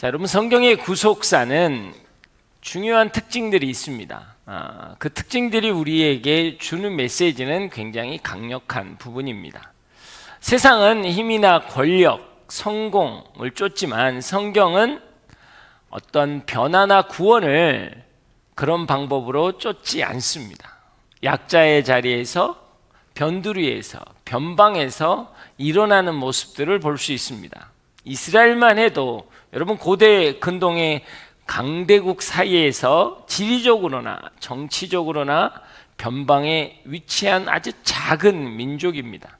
자, 여러분, 성경의 구속사는 중요한 특징들이 있습니다. 그 특징들이 우리에게 주는 메시지는 굉장히 강력한 부분입니다. 세상은 힘이나 권력, 성공을 쫓지만 성경은 어떤 변화나 구원을 그런 방법으로 쫓지 않습니다. 약자의 자리에서, 변두리에서, 변방에서 일어나는 모습들을 볼 수 있습니다. 이스라엘만 해도 여러분, 고대 근동의 강대국 사이에서 지리적으로나 정치적으로나 변방에 위치한 아주 작은 민족입니다.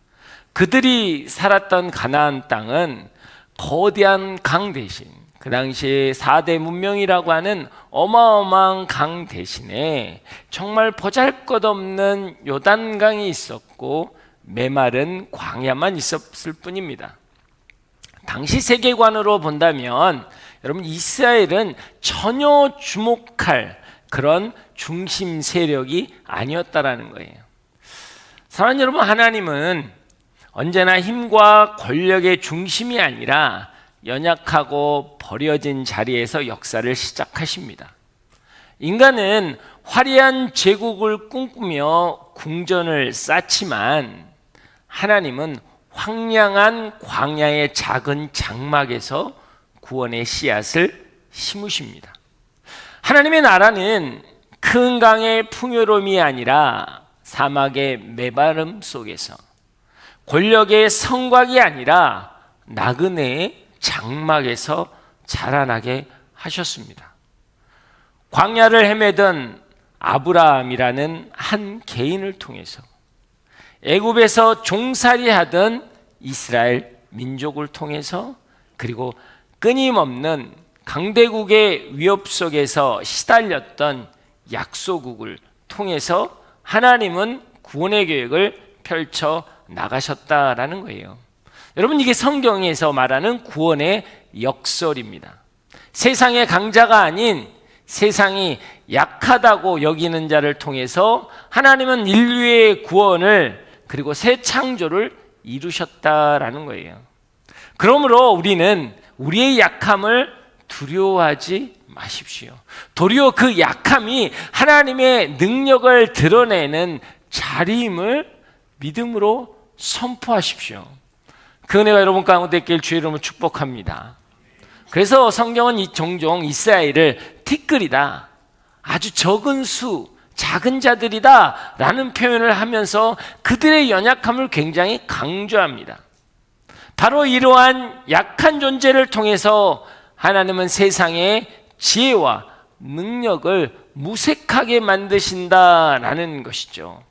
그들이 살았던 가나안 땅은 거대한 강 대신, 그 당시에 4대 문명이라고 하는 어마어마한 강 대신에 정말 보잘것없는 요단강이 있었고 메마른 광야만 있었을 뿐입니다. 당시 세계관으로 본다면 여러분, 이스라엘은 전혀 주목할 그런 중심 세력이 아니었다라는 거예요. 사랑하는 여러분, 하나님은 언제나 힘과 권력의 중심이 아니라 연약하고 버려진 자리에서 역사를 시작하십니다. 인간은 화려한 제국을 꿈꾸며 궁전을 쌓지만 하나님은 황량한 광야의 작은 장막에서 구원의 씨앗을 심으십니다. 하나님의 나라는 큰 강의 풍요로움이 아니라 사막의 메마름 속에서, 권력의 성곽이 아니라 나그네의 장막에서 자라나게 하셨습니다. 광야를 헤매던 아브라함이라는 한 개인을 통해서, 애굽에서 종살이하던 이스라엘 민족을 통해서, 그리고 끊임없는 강대국의 위협 속에서 시달렸던 약소국을 통해서 하나님은 구원의 계획을 펼쳐 나가셨다라는 거예요. 여러분, 이게 성경에서 말하는 구원의 역설입니다. 세상의 강자가 아닌 세상이 약하다고 여기는 자를 통해서 하나님은 인류의 구원을, 그리고 새 창조를 이루셨다라는 거예요. 그러므로 우리는 우리의 약함을 두려워하지 마십시오. 도리어 그 약함이 하나님의 능력을 드러내는 자리임을 믿음으로 선포하십시오. 그 은혜가 여러분 가운데 있길 주의 이름으로 축복합니다. 그래서 성경은 종종 이스라엘을 티끌이다, 아주 적은 수, 작은 자들이다 라는 표현을 하면서 그들의 연약함을 굉장히 강조합니다. 바로 이러한 약한 존재를 통해서 하나님은 세상의 지혜와 능력을 무색하게 만드신다라는 것이죠.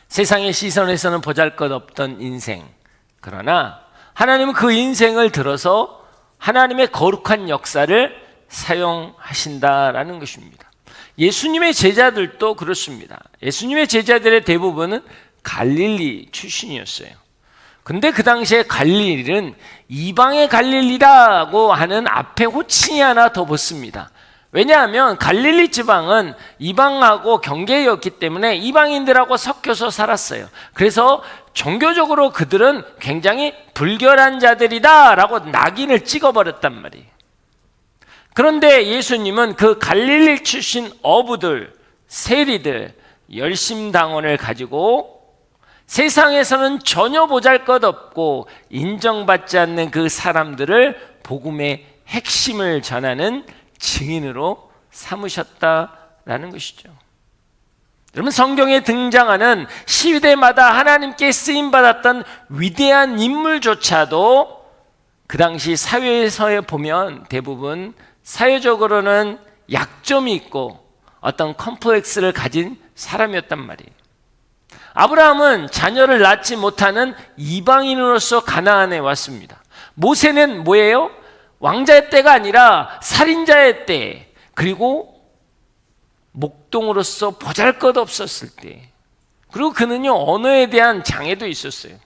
세상의 시선에서는 보잘것없던 인생, 그러나 하나님은 그 인생을 들어서 하나님의 거룩한 역사를 사용하신다라는 것입니다. 예수님의 제자들도 그렇습니다. 예수님의 제자들의 대부분은 갈릴리 출신이었어요. 근데 그 당시에 갈릴리는 이방의 갈릴리라고 하는 앞에 호칭이 하나 더 붙습니다. 왜냐하면 갈릴리 지방은 이방하고 경계였기 때문에 이방인들하고 섞여서 살았어요. 그래서 종교적으로 그들은 굉장히 불결한 자들이다 라고 낙인을 찍어버렸단 말이에요. 그런데 예수님은 그 갈릴리 출신 어부들, 세리들, 열심당원을 가지고 세상에서는 전혀 보잘것없고 인정받지 않는 그 사람들을 복음의 핵심을 전하는 증인으로 삼으셨다라는 것이죠. 여러분, 성경에 등장하는 시대마다 하나님께 쓰임받았던 위대한 인물조차도 그 당시 사회에서 보면 대부분 사회적으로는 약점이 있고 어떤 컴플렉스를 가진 사람이었단 말이에요. 아브라함은 자녀를 낳지 못하는 이방인으로서 가나안에 왔습니다. 모세는 뭐예요? 왕자의 때가 아니라 살인자의 때, 그리고 목동으로서 보잘것없었을 때, 그리고 그는요 언어에 대한 장애도 있었어요.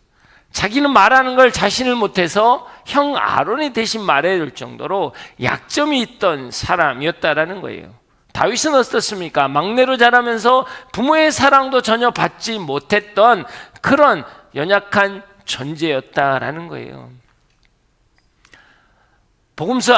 자기는 말하는 걸 자신을 못해서 형 아론이 대신 말해야 될 정도로 약점이 있던 사람이었다라는 거예요. 다윗은 어떻습니까? 막내로 자라면서 부모의 사랑도 전혀 받지 못했던 그런 연약한 존재였다라는 거예요. 복음서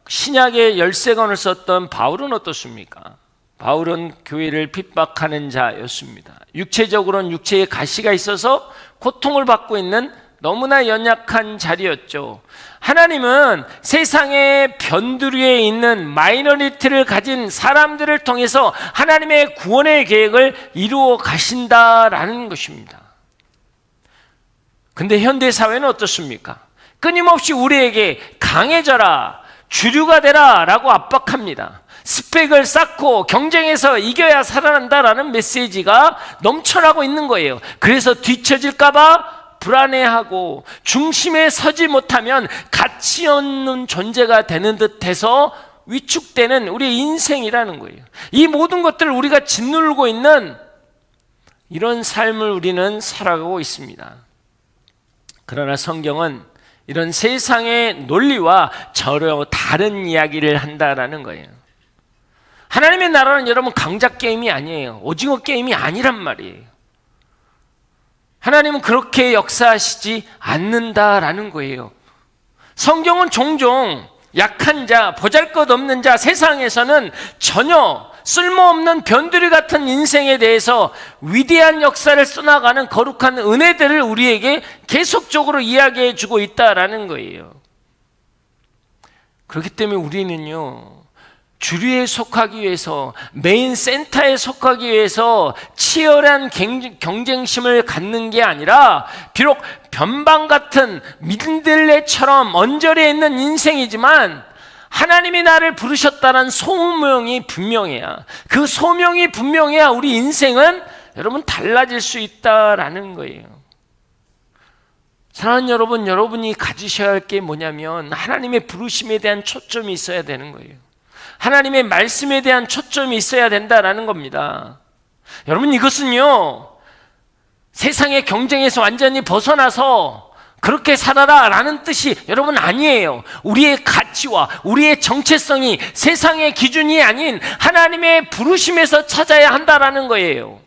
신약의 13권을 썼던 바울은 어떻습니까? 바울은 교회를 핍박하는 자였습니다. 육체적으로는 육체에 가시가 있어서 고통을 받고 있는 너무나 연약한 자리였죠. 하나님은 세상의 변두리에 있는 마이너리티를 가진 사람들을 통해서 하나님의 구원의 계획을 이루어 가신다라는 것입니다. 근데 현대 사회는 어떻습니까? 끊임없이 우리에게 강해져라, 주류가 되라 라고 압박합니다. 스펙을 쌓고 경쟁에서 이겨야 살아난다라는 메시지가 넘쳐나고 있는 거예요. 그래서 뒤처질까봐 불안해하고 중심에 서지 못하면 가치 없는 존재가 되는 듯해서 위축되는 우리의 인생이라는 거예요. 이 모든 것들을 우리가 짓누르고 있는 이런 삶을 우리는 살아가고 있습니다. 그러나 성경은 이런 세상의 논리와 전혀 다른 이야기를 한다라는 거예요. 하나님의 나라는 여러분 강자 게임이 아니에요. 오징어 게임이 아니란 말이에요. 하나님은 그렇게 역사하시지 않는다라는 거예요. 성경은 종종 약한 자, 보잘것없는 자, 세상에서는 전혀 쓸모없는 변두리 같은 인생에 대해서 위대한 역사를 써나가는 거룩한 은혜들을 우리에게 계속적으로 이야기해 주고 있다라는 거예요. 그렇기 때문에 우리는요, 주류에 속하기 위해서, 메인 센터에 속하기 위해서 치열한 경쟁심을 갖는 게 아니라, 비록 변방 같은 민들레처럼 언저리에 있는 인생이지만 하나님이 나를 부르셨다는 소명이 분명해야, 그 소명이 분명해야 우리 인생은 여러분 달라질 수 있다라는 거예요. 사랑하는 여러분, 여러분이 가지셔야 할 게 뭐냐면 하나님의 부르심에 대한 초점이 있어야 되는 거예요. 하나님의 말씀에 대한 초점이 있어야 된다라는 겁니다. 여러분, 이것은요, 세상의 경쟁에서 완전히 벗어나서 그렇게 살아라 라는 뜻이 여러분 아니에요. 우리의 가치와 우리의 정체성이 세상의 기준이 아닌 하나님의 부르심에서 찾아야 한다라는 거예요.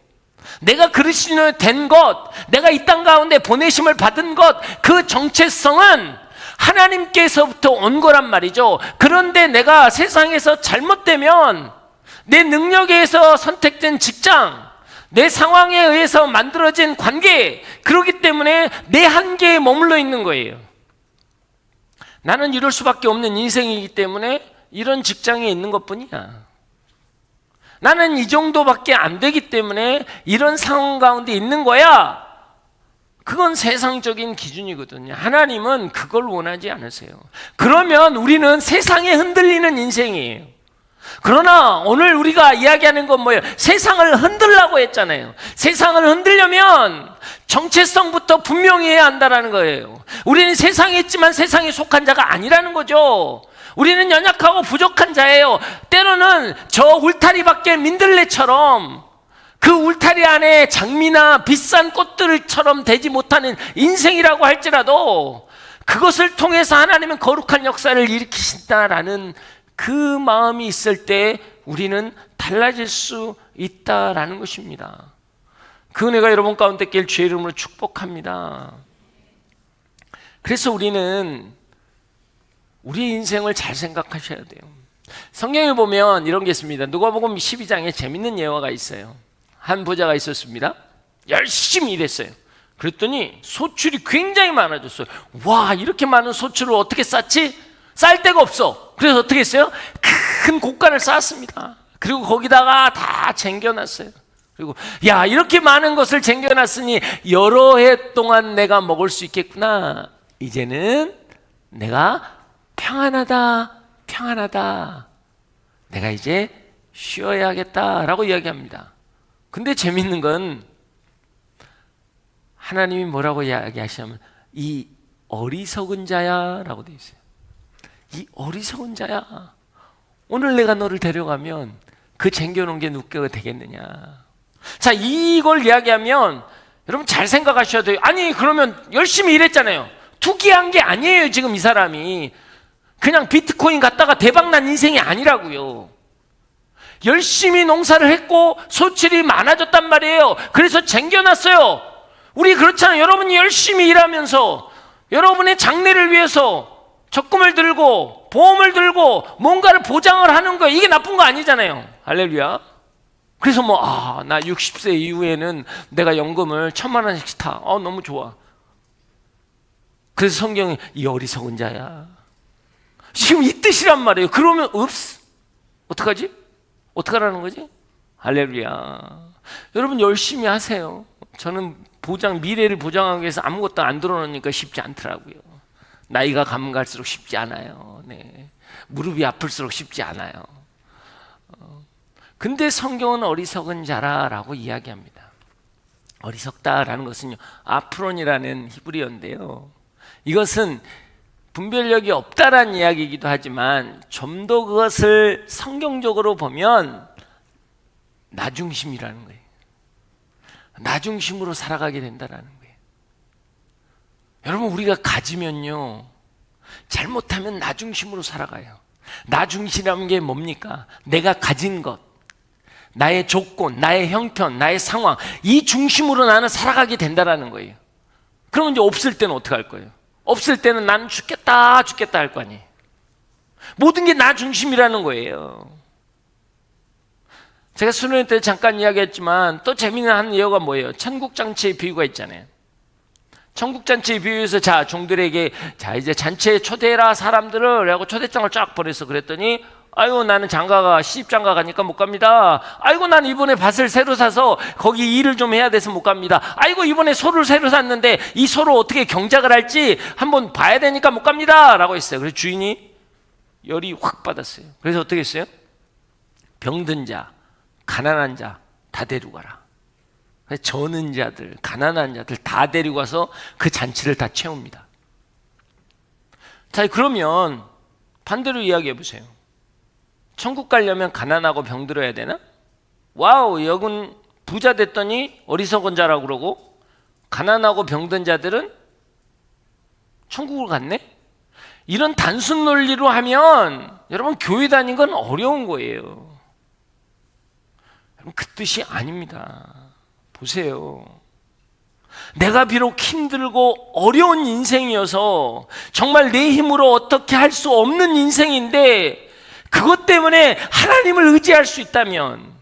내가 그리스도인이 된 것, 내가 이 땅 가운데 보내심을 받은 것, 그 정체성은 하나님께서부터 온 거란 말이죠. 그런데 내가 세상에서 잘못되면 내 능력에 의해서 선택된 직장, 내 상황에 의해서 만들어진 관계, 그렇기 때문에 내 한계에 머물러 있는 거예요. 나는 이럴 수밖에 없는 인생이기 때문에 이런 직장에 있는 것뿐이야. 나는 이 정도밖에 안 되기 때문에 이런 상황 가운데 있는 거야. 그건 세상적인 기준이거든요. 하나님은 그걸 원하지 않으세요. 그러면 우리는 세상에 흔들리는 인생이에요. 그러나 오늘 우리가 이야기하는 건 뭐예요? 세상을 흔들라고 했잖아요. 세상을 흔들려면 정체성부터 분명히 해야 한다는 거예요. 우리는 세상에 있지만 세상에 속한 자가 아니라는 거죠. 우리는 연약하고 부족한 자예요. 때로는 저 울타리 밖에 민들레처럼 그 울타리 안에 장미나 비싼 꽃들처럼 되지 못하는 인생이라고 할지라도 그것을 통해서 하나님은 거룩한 역사를 일으키신다라는 그 마음이 있을 때 우리는 달라질 수 있다라는 것입니다. 그 은혜가 여러분 가운데 낄 주의 이름으로 축복합니다. 그래서 우리는 우리 인생을 잘 생각하셔야 돼요. 성경에 보면 이런 게 있습니다. 누가복음 12장에 재밌는 예화가 있어요. 한 부자가 있었습니다. 열심히 일했어요. 그랬더니 소출이 굉장히 많아졌어요. 와, 이렇게 많은 소출을 어떻게 쌓지? 쌓을 데가 없어. 그래서 어떻게 했어요? 큰 곡간을 쌓았습니다. 그리고 거기다가 다 쟁겨놨어요. 그리고 야, 이렇게 많은 것을 쟁겨놨으니 여러 해 동안 내가 먹을 수 있겠구나. 이제는 내가 평안하다, 평안하다. 내가 이제 쉬어야겠다라고 이야기합니다. 근데 재밌는 건 하나님이 뭐라고 이야기하시냐면 이 어리석은 자야 라고 되어 있어요. 이 어리석은 자야. 오늘 내가 너를 데려가면 그 쟁겨놓은 게 누가 되겠느냐. 자, 이걸 이야기하면 여러분 잘 생각하셔야 돼요. 아니, 그러면 열심히 일했잖아요. 투기한 게 아니에요. 지금 이 사람이 그냥 비트코인 갖다가 대박난 인생이 아니라고요. 열심히 농사를 했고 소출이 많아졌단 말이에요. 그래서 쟁겨놨어요. 우리 그렇잖아요. 여러분이 열심히 일하면서 여러분의 장래를 위해서 적금을 들고 보험을 들고 뭔가를 보장을 하는 거예요. 이게 나쁜 거 아니잖아요. 할렐루야. 그래서 나 60세 이후에는 내가 연금을 1,000만 원씩 타. 너무 좋아. 그래서 성경이 이 어리석은 자야. 지금 이 뜻이란 말이에요. 그러면 어떡하지? 어떡하라는 거지? 할렐루야. 여러분 열심히 하세요. 저는 미래를 보장하기 위해서 아무것도 안 들어놓으니까 쉽지 않더라고요. 나이가 가면 갈수록 쉽지 않아요. 네. 무릎이 아플수록 쉽지 않아요. 근데 성경은 어리석은 자라라고 이야기합니다. 어리석다라는 것은요, 아프론이라는 히브리어인데요. 이것은 분별력이 없다라는 이야기이기도 하지만 좀 더 그것을 성경적으로 보면 나중심이라는 거예요. 나중심으로 살아가게 된다라는 거예요. 여러분, 우리가 가지면요, 잘못하면 나중심으로 살아가요. 나중심이라는 게 뭡니까? 내가 가진 것, 나의 조건, 나의 형편, 나의 상황, 이 중심으로 나는 살아가게 된다라는 거예요. 그러면 이제 없을 때는 어떻게 할 거예요? 없을 때는 나는 죽겠다 할 거 아니에요. 모든 게 나 중심이라는 거예요. 제가 수련회 때 잠깐 이야기했지만 또 재미있는 한 예어가 뭐예요? 천국잔치의 비유가 있잖아요. 천국잔치의 비유에서 종들에게 이제 잔치에 초대해라 사람들을 하고 초대장을 쫙 보냈어. 그랬더니 아이고 나는 장가가 시집장가 가니까 못 갑니다. 아이고 난 이번에 밭을 새로 사서 거기 일을 좀 해야 돼서 못 갑니다. 아이고 이번에 소를 새로 샀는데 이 소를 어떻게 경작을 할지 한번 봐야 되니까 못 갑니다 라고 했어요. 그래서 주인이 열이 확 받았어요. 그래서 어떻게 했어요? 병든 자, 가난한 자 다 데리고 가라. 저는 자들, 가난한 자들 다 데리고 가서 그 잔치를 다 채웁니다. 자, 그러면 반대로 이야기해 보세요. 천국 가려면 가난하고 병들어야 되나? 와우, 여군 부자 됐더니 어리석은 자라고 그러고 가난하고 병든 자들은 천국을 갔네? 이런 단순 논리로 하면 여러분 교회 다니는 건 어려운 거예요. 여러분 그 뜻이 아닙니다. 보세요. 내가 비록 힘들고 어려운 인생이어서 정말 내 힘으로 어떻게 할 수 없는 인생인데 그것 때문에 하나님을 의지할 수 있다면,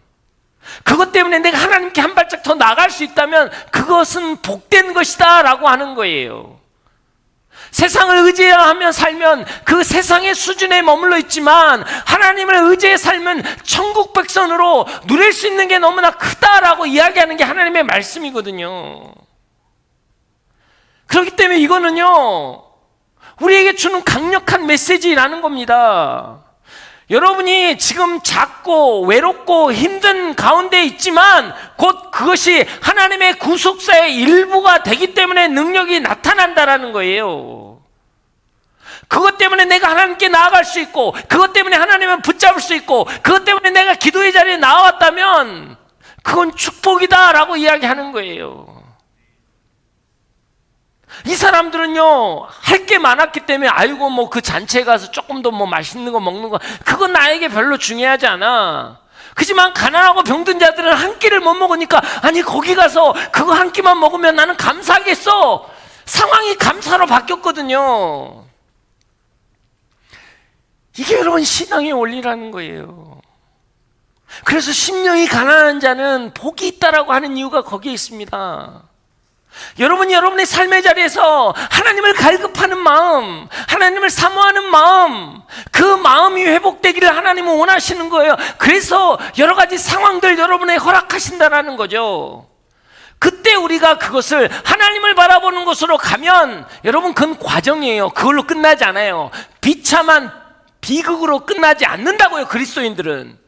그것 때문에 내가 하나님께 한 발짝 더 나갈 수 있다면 그것은 복된 것이다 라고 하는 거예요. 세상을 의지하며 살면 그 세상의 수준에 머물러 있지만 하나님을 의지해 살면 천국 백성으로 누릴 수 있는 게 너무나 크다라고 이야기하는 게 하나님의 말씀이거든요. 그렇기 때문에 이거는요, 우리에게 주는 강력한 메시지라는 겁니다. 여러분이 지금 작고 외롭고 힘든 가운데 있지만 곧 그것이 하나님의 구속사의 일부가 되기 때문에 능력이 나타난다라는 거예요. 그것 때문에 내가 하나님께 나아갈 수 있고, 그것 때문에 하나님을 붙잡을 수 있고, 그것 때문에 내가 기도의 자리에 나왔다면 그건 축복이다라고 이야기하는 거예요. 이 사람들은요, 할 게 많았기 때문에 아이고 뭐 그 잔치에 가서 조금 더 뭐 맛있는 거 먹는 거 그건 나에게 별로 중요하지 않아. 그지만 가난하고 병든 자들은 한 끼를 못 먹으니까 아니 거기 가서 그거 한 끼만 먹으면 나는 감사하겠어. 상황이 감사로 바뀌었거든요. 이게 여러분 신앙의 원리라는 거예요. 그래서 심령이 가난한 자는 복이 있다라고 하는 이유가 거기에 있습니다. 여러분이 여러분의 삶의 자리에서 하나님을 갈급하는 마음, 하나님을 사모하는 마음, 그 마음이 회복되기를 하나님은 원하시는 거예요. 그래서 여러 가지 상황들 여러분에 허락하신다라는 거죠. 그때 우리가 그것을 하나님을 바라보는 것으로 가면 여러분 그건 과정이에요. 그걸로 끝나지 않아요. 비참한 비극으로 끝나지 않는다고요, 그리스도인들은.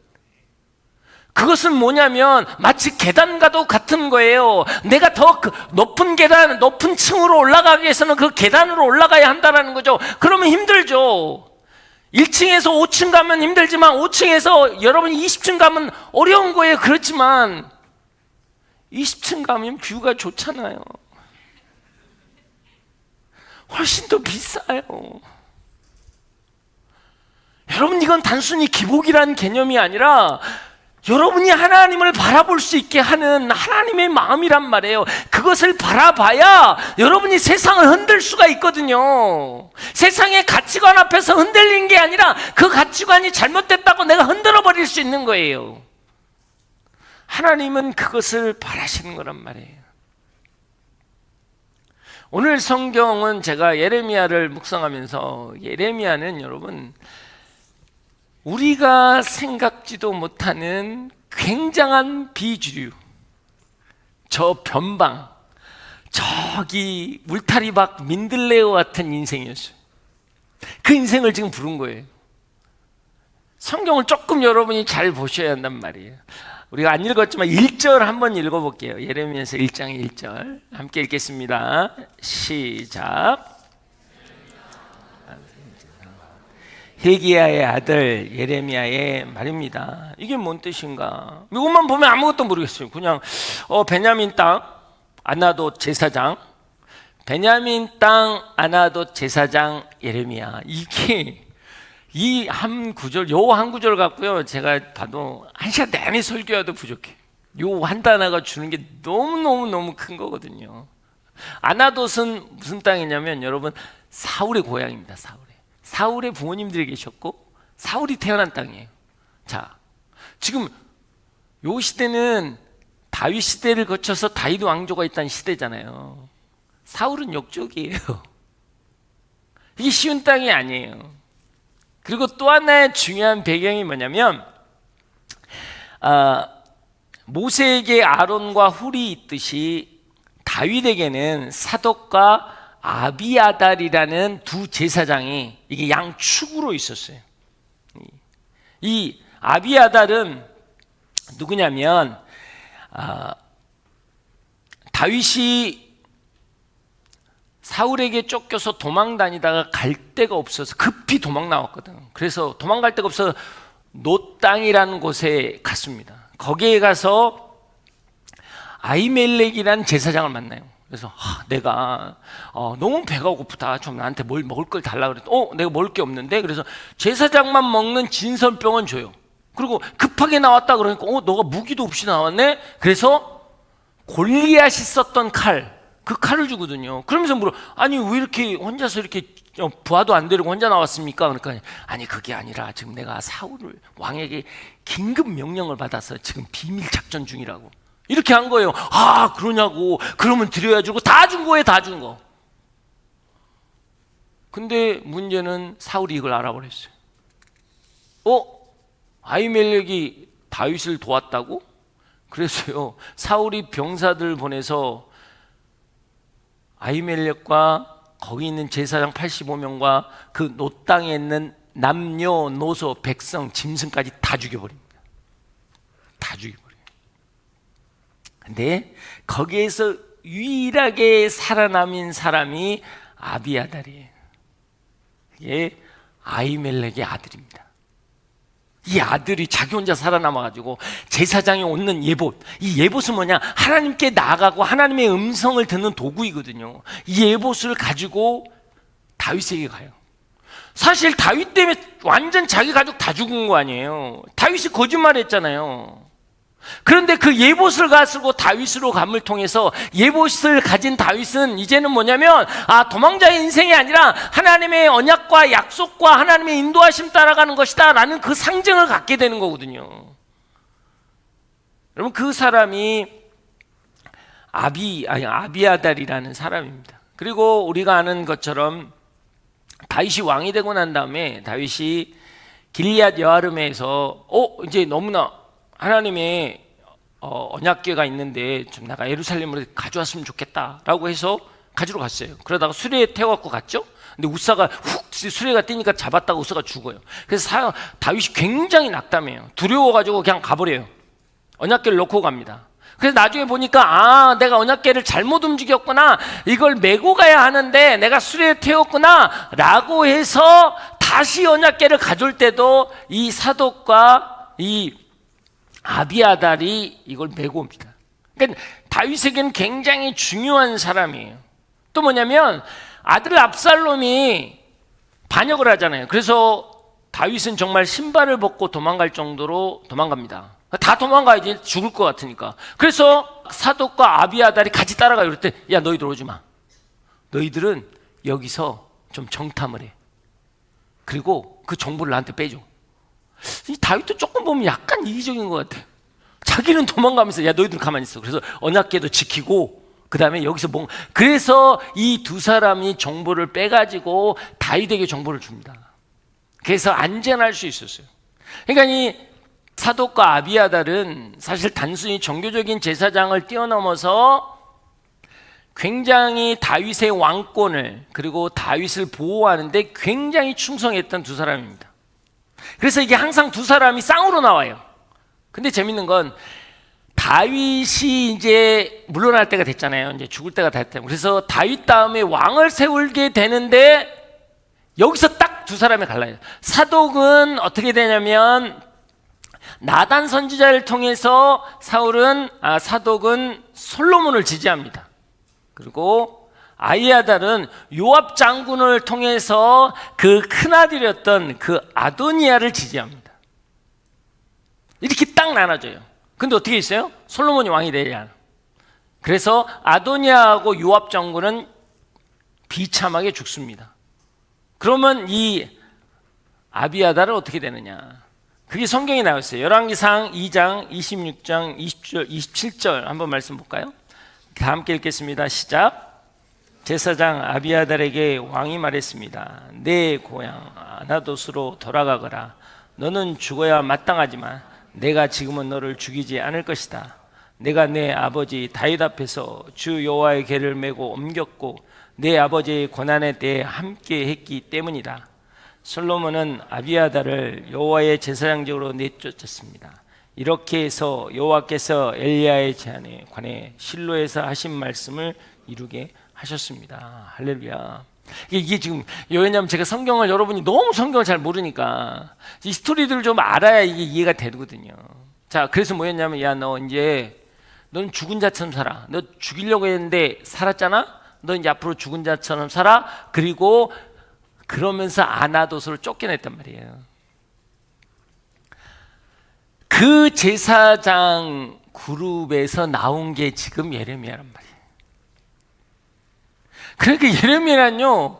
그것은 뭐냐면 마치 계단과도 같은 거예요. 내가 더 높은 계단, 높은 층으로 올라가기 위해서는 그 계단으로 올라가야 한다는 거죠. 그러면 힘들죠. 1층에서 5층 가면 힘들지만 5층에서 여러분이 20층 가면 어려운 거예요. 그렇지만 20층 가면 뷰가 좋잖아요. 훨씬 더 비싸요. 여러분 이건 단순히 기복이라는 개념이 아니라 여러분이 하나님을 바라볼 수 있게 하는 하나님의 마음이란 말이에요. 그것을 바라봐야 여러분이 세상을 흔들 수가 있거든요. 세상의 가치관 앞에서 흔들린 게 아니라 그 가치관이 잘못됐다고 내가 흔들어 버릴 수 있는 거예요. 하나님은 그것을 바라시는 거란 말이에요. 오늘 성경은 제가 예레미야를 묵상하면서, 예레미야는 여러분 우리가 생각지도 못하는 굉장한 비주류, 저 변방, 저기 울타리 밖 민들레오 같은 인생이었어요. 그 인생을 지금 부른 거예요. 성경을 조금 여러분이 잘 보셔야 한단 말이에요. 우리가 안 읽었지만 1절 한번 읽어볼게요. 예레미야서 1장 1절 함께 읽겠습니다. 시작. hil기야의 아들 예레미야의 말입니다. 이게 뭔 뜻인가? 이것만 보면 아무것도 모르겠어요. 그냥 베냐민 땅 아나돗 제사장, 베냐민 땅 아나돗 제사장 예레미야. 이게 이 한 구절, 요 한 구절 갖고요, 제가 봐도 한 시간 내내 설교해도 부족해. 요 한 단어가 주는 게 너무 큰 거거든요. 아나돗은 무슨 땅이냐면 여러분 사울의 고향입니다. 사울의 부모님들이 계셨고 사울이 태어난 땅이에요. 자, 지금 요 시대는 다윗 시대를 거쳐서 다윗 왕조가 있다는 시대잖아요. 사울은 역적이에요. 이게 쉬운 땅이 아니에요. 그리고 또 하나의 중요한 배경이 뭐냐면 모세에게 아론과 훌이 있듯이 다윗에게는 사독과 아비아달이라는 두 제사장이 이게 양축으로 있었어요. 이 아비아달은 누구냐면 다윗이 사울에게 쫓겨서 도망 다니다가 갈 데가 없어서 급히 도망 나왔거든. 그래서 도망갈 데가 없어서 노 땅이라는 곳에 갔습니다. 거기에 가서 아히멜렉이라는 제사장을 만나요. 그래서 내가 너무 배가 고프다. 좀 나한테 뭘 먹을 걸 달라 그랬더니 내가 먹을 게 없는데, 그래서 제사장만 먹는 진설병은 줘요. 그리고 급하게 나왔다 그러니까 너가 무기도 없이 나왔네. 그래서 골리앗이 썼던 칼, 그 칼을 주거든요. 그러면서 물어, 아니 왜 이렇게 혼자서 이렇게 부하도 안 데리고 혼자 나왔습니까? 그러니까 아니 그게 아니라 지금 내가 사울을 왕에게 긴급 명령을 받아서 지금 비밀 작전 중이라고 이렇게 한 거예요. 그러냐고. 그러면 드려야지. 다 준 거예요. 다 준 거. 근데 문제는 사울이 이걸 알아버렸어요. 아히멜렉이 다윗을 도왔다고? 그래서요, 사울이 병사들 보내서 아히멜렉과 거기 있는 제사장 85명과 그 노 땅에 있는 남녀노소 백성 짐승까지 다 죽여버립니다. 다 죽여버려요. 근데 거기에서 유일하게 살아남은 사람이 아비아달이에요. 이게 아히멜렉의 아들입니다. 이 아들이 자기 혼자 살아남아가지고 제사장이 얻는 예봇, 이 예봇은 뭐냐? 하나님께 나아가고 하나님의 음성을 듣는 도구이거든요. 이 예봇을 가지고 다윗에게 가요. 사실 다윗 때문에 완전 자기 가족 다 죽은 거 아니에요. 다윗이 거짓말했잖아요. 그런데 그 예봇을 가지고 다윗으로 감을 통해서 예봇을 가진 다윗은 이제는 뭐냐면 도망자의 인생이 아니라 하나님의 언약과 약속과 하나님의 인도하심 따라가는 것이다 라는 그 상징을 갖게 되는 거거든요. 여러분, 그 사람이 아비아달이라는 사람입니다. 그리고 우리가 아는 것처럼 다윗이 왕이 되고 난 다음에 다윗이 길리앗 여아름에서 이제 너무나 하나님의 언약궤가 있는데 좀 내가 예루살렘으로 가져왔으면 좋겠다라고 해서 가지러 갔어요. 그러다가 수레에 태워갖고 갔죠. 근데 우사가 수레가 뛰니까 잡았다가 우사가 죽어요. 그래서 다윗이 굉장히 낙담해요. 두려워가지고 그냥 가버려요. 언약궤를 놓고 갑니다. 그래서 나중에 보니까 내가 언약궤를 잘못 움직였구나, 이걸 메고 가야 하는데 내가 수레에 태웠구나 라고 해서 다시 언약궤를 가져올 때도 이 사독과 이 아비아달이 이걸 메고 옵니다. 그러니까 다윗에게는 굉장히 중요한 사람이에요. 또 뭐냐면 아들 압살롬이 반역을 하잖아요. 그래서 다윗은 정말 신발을 벗고 도망갈 정도로 도망갑니다. 다 도망가야지, 죽을 것 같으니까. 그래서 사독과 아비아달이 같이 따라가요. 그럴 때, 야, 너희들 오지 마. 너희들은 여기서 좀 정탐을 해. 그리고 그 정보를 나한테 빼줘. 이 다윗도 조금 보면 약간 이기적인 것 같아. 자기는 도망가면서, 야, 너희들 가만히 있어. 그래서 언약궤도 지키고, 그 다음에 여기서 그래서 이 두 사람이 정보를 빼가지고 다윗에게 정보를 줍니다. 그래서 안전할 수 있었어요. 그러니까 이 사독과 아비아달은 사실 단순히 종교적인 제사장을 뛰어넘어서 굉장히 다윗의 왕권을, 그리고 다윗을 보호하는데 굉장히 충성했던 두 사람입니다. 그래서 이게 항상 두 사람이 쌍으로 나와요. 근데 재밌는 건 다윗이 이제 물러날 때가 됐잖아요. 이제 죽을 때가 됐대요. 그래서 다윗 다음에 왕을 세우게 되는데 여기서 딱 두 사람이 갈라요. 사독은 어떻게 되냐면 나단 선지자를 통해서 사독은 솔로몬을 지지합니다. 그리고 아비아달은 요압 장군을 통해서 그 큰아들이었던 그 아도니아를 지지합니다. 이렇게 딱 나눠져요. 근데 어떻게 있어요? 솔로몬이 왕이 되냐. 그래서 아도니아하고 요압 장군은 비참하게 죽습니다. 그러면 이 아비아달은 어떻게 되느냐? 그게 성경에 나와 있어요. 열왕기상 2장 26장 20절 27절 한번 말씀 볼까요? 다 함께 읽겠습니다. 시작. 제사장 아비아달에게 왕이 말했습니다. 내 고향 아나돗으로 돌아가거라. 너는 죽어야 마땅하지만 내가 지금은 너를 죽이지 않을 것이다. 내가 내 아버지 다윗 앞에서 주 여호와의 궤를 메고 옮겼고 내 아버지의 고난에 대해 함께 했기 때문이다. 솔로몬은 아비아달을 여호와의 제사장직으로 내쫓았습니다. 이렇게 해서 여호와께서 엘리야의 제안에 관해 실로에서 하신 말씀을 이루게 하셨습니다. 할렐루야. 이게 지금, 왜냐하면 제가 성경을, 여러분이 너무 성경을 잘 모르니까 이 스토리들을 좀 알아야 이게 이해가 되거든요. 자, 그래서 뭐였냐면, 야, 넌 죽은 자처럼 살아. 너 죽이려고 했는데 살았잖아? 너 이제 앞으로 죽은 자처럼 살아. 그리고 그러면서 아나돗으로 쫓겨냈단 말이에요. 그 제사장 그룹에서 나온 게 지금 예레미야란 말이에요. 그러니까 예레미야는요,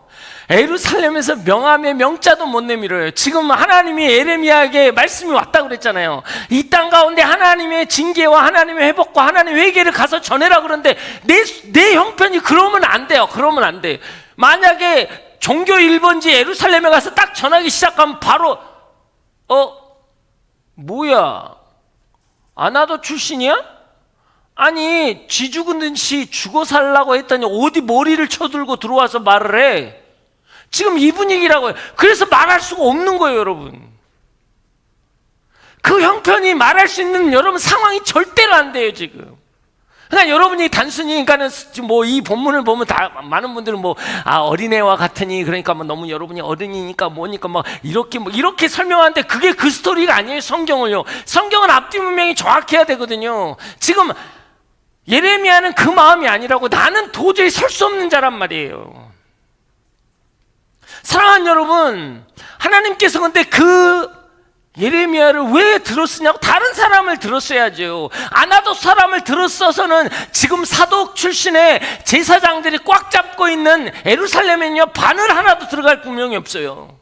예루살렘에서 명함에 명자도 못 내밀어요. 지금 하나님이 예레미야에게 말씀이 왔다고 그랬잖아요. 이 땅 가운데 하나님의 징계와 하나님의 회복과 하나님의 회개를 가서 전해라. 그런데 내 형편이 그러면 안 돼요. 그러면 안 돼. 만약에 종교 1번지 예루살렘에 가서 딱 전하기 시작하면 바로 뭐야, 아나도 출신이야? 아니, 쥐 죽은 듯이 죽어 살라고 했더니 어디 머리를 쳐들고 들어와서 말을 해. 지금 이 분위기라고요. 그래서 말할 수가 없는 거예요, 여러분. 그 형편이 말할 수 있는 여러분 상황이 절대로 안 돼요, 지금. 그러니까 여러분이 단순히, 그러니까는 뭐 이 본문을 보면 다 많은 분들은 어린애와 같으니, 그러니까 너무 여러분이 어른이니까 뭐니까 이렇게 설명하는데 그게 그 스토리가 아니에요, 성경을요. 성경은 앞뒤 문명이 정확해야 되거든요. 지금 예레미야는 그 마음이 아니라고. 나는 도저히 설 수 없는 자란 말이에요. 사랑하는 여러분, 하나님께서 근데 그 예레미야를 왜 들었으냐고? 다른 사람을 들었어야죠. 아나돗 사람을 들었어서는 지금 사독 출신의 제사장들이 꽉 잡고 있는 예루살렘에는요, 바늘 하나도 들어갈 구멍이 없어요.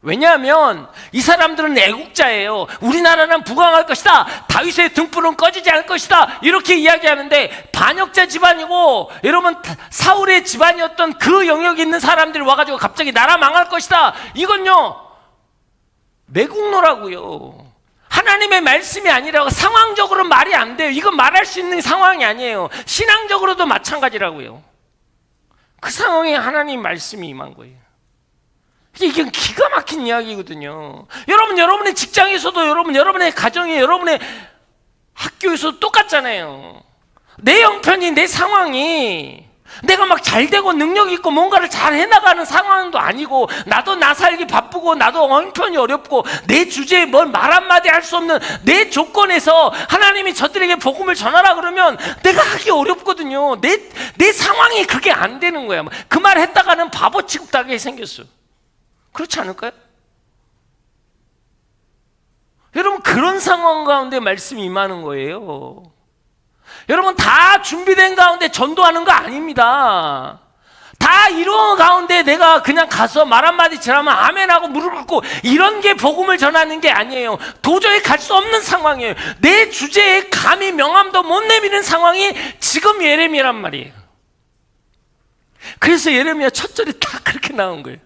왜냐하면 이 사람들은 애국자예요. 우리나라는 부강할 것이다. 다윗의 등불은 꺼지지 않을 것이다. 이렇게 이야기하는데 반역자 집안이고, 여러분 사울의 집안이었던 그 영역에 있는 사람들이 와가지고 갑자기 나라 망할 것이다. 이건요 매국노라고요. 하나님의 말씀이 아니라고. 상황적으로 말이 안 돼요. 이건 말할 수 있는 상황이 아니에요. 신앙적으로도 마찬가지라고요. 그 상황에 하나님 말씀이 임한 거예요. 이게 기가 막힌 이야기거든요. 여러분의 직장에서도, 여러분의 가정에, 여러분의 학교에서도 똑같잖아요. 내 형편이, 내 상황이 내가 막 잘 되고 능력 있고 뭔가를 잘 해나가는 상황도 아니고, 나도 나 살기 바쁘고 나도 형편이 어렵고 내 주제에 뭘 말 한마디 할 수 없는 내 조건에서 하나님이 저들에게 복음을 전하라 그러면 내가 하기 어렵거든요. 내 상황이 그게 안 되는 거야. 그 말 했다가는 바보 취급당하게 생겼어. 그렇지 않을까요? 여러분, 그런 상황 가운데 말씀이 임하는 거예요. 여러분, 다 준비된 가운데 전도하는 거 아닙니다. 다 이런 가운데 내가 그냥 가서 말 한마디 전하면 아멘하고 무릎 꿇고 이런 게 복음을 전하는 게 아니에요. 도저히 갈 수 없는 상황이에요. 내 주제에 감히 명함도 못 내미는 상황이 지금 예레미야란 말이에요. 그래서 예레미야 첫 절이 다 그렇게 나온 거예요.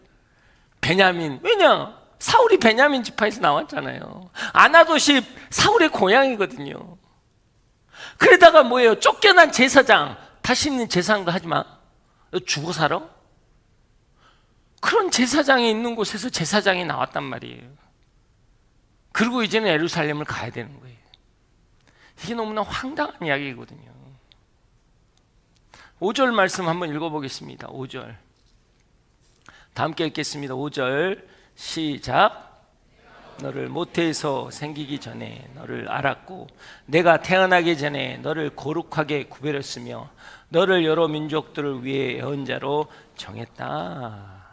베냐민, 왜냐? 사울이 베냐민 지파에서 나왔잖아요. 아나도시 사울의 고향이거든요. 그러다가 뭐예요? 쫓겨난 제사장, 다시는 제사한 거 하지 마. 너 죽어 살아? 그런 제사장이 있는 곳에서 제사장이 나왔단 말이에요. 그리고 이제는 예루살렘을 가야 되는 거예요. 이게 너무나 황당한 이야기거든요. 5절 말씀 한번 읽어보겠습니다. 5절 다 함께 읽겠습니다. 5절 시작. 너를 모태에서 생기기 전에 너를 알았고 내가 태어나기 전에 너를 거룩하게 구별했으며 너를 여러 민족들을 위해 예언자로 정했다.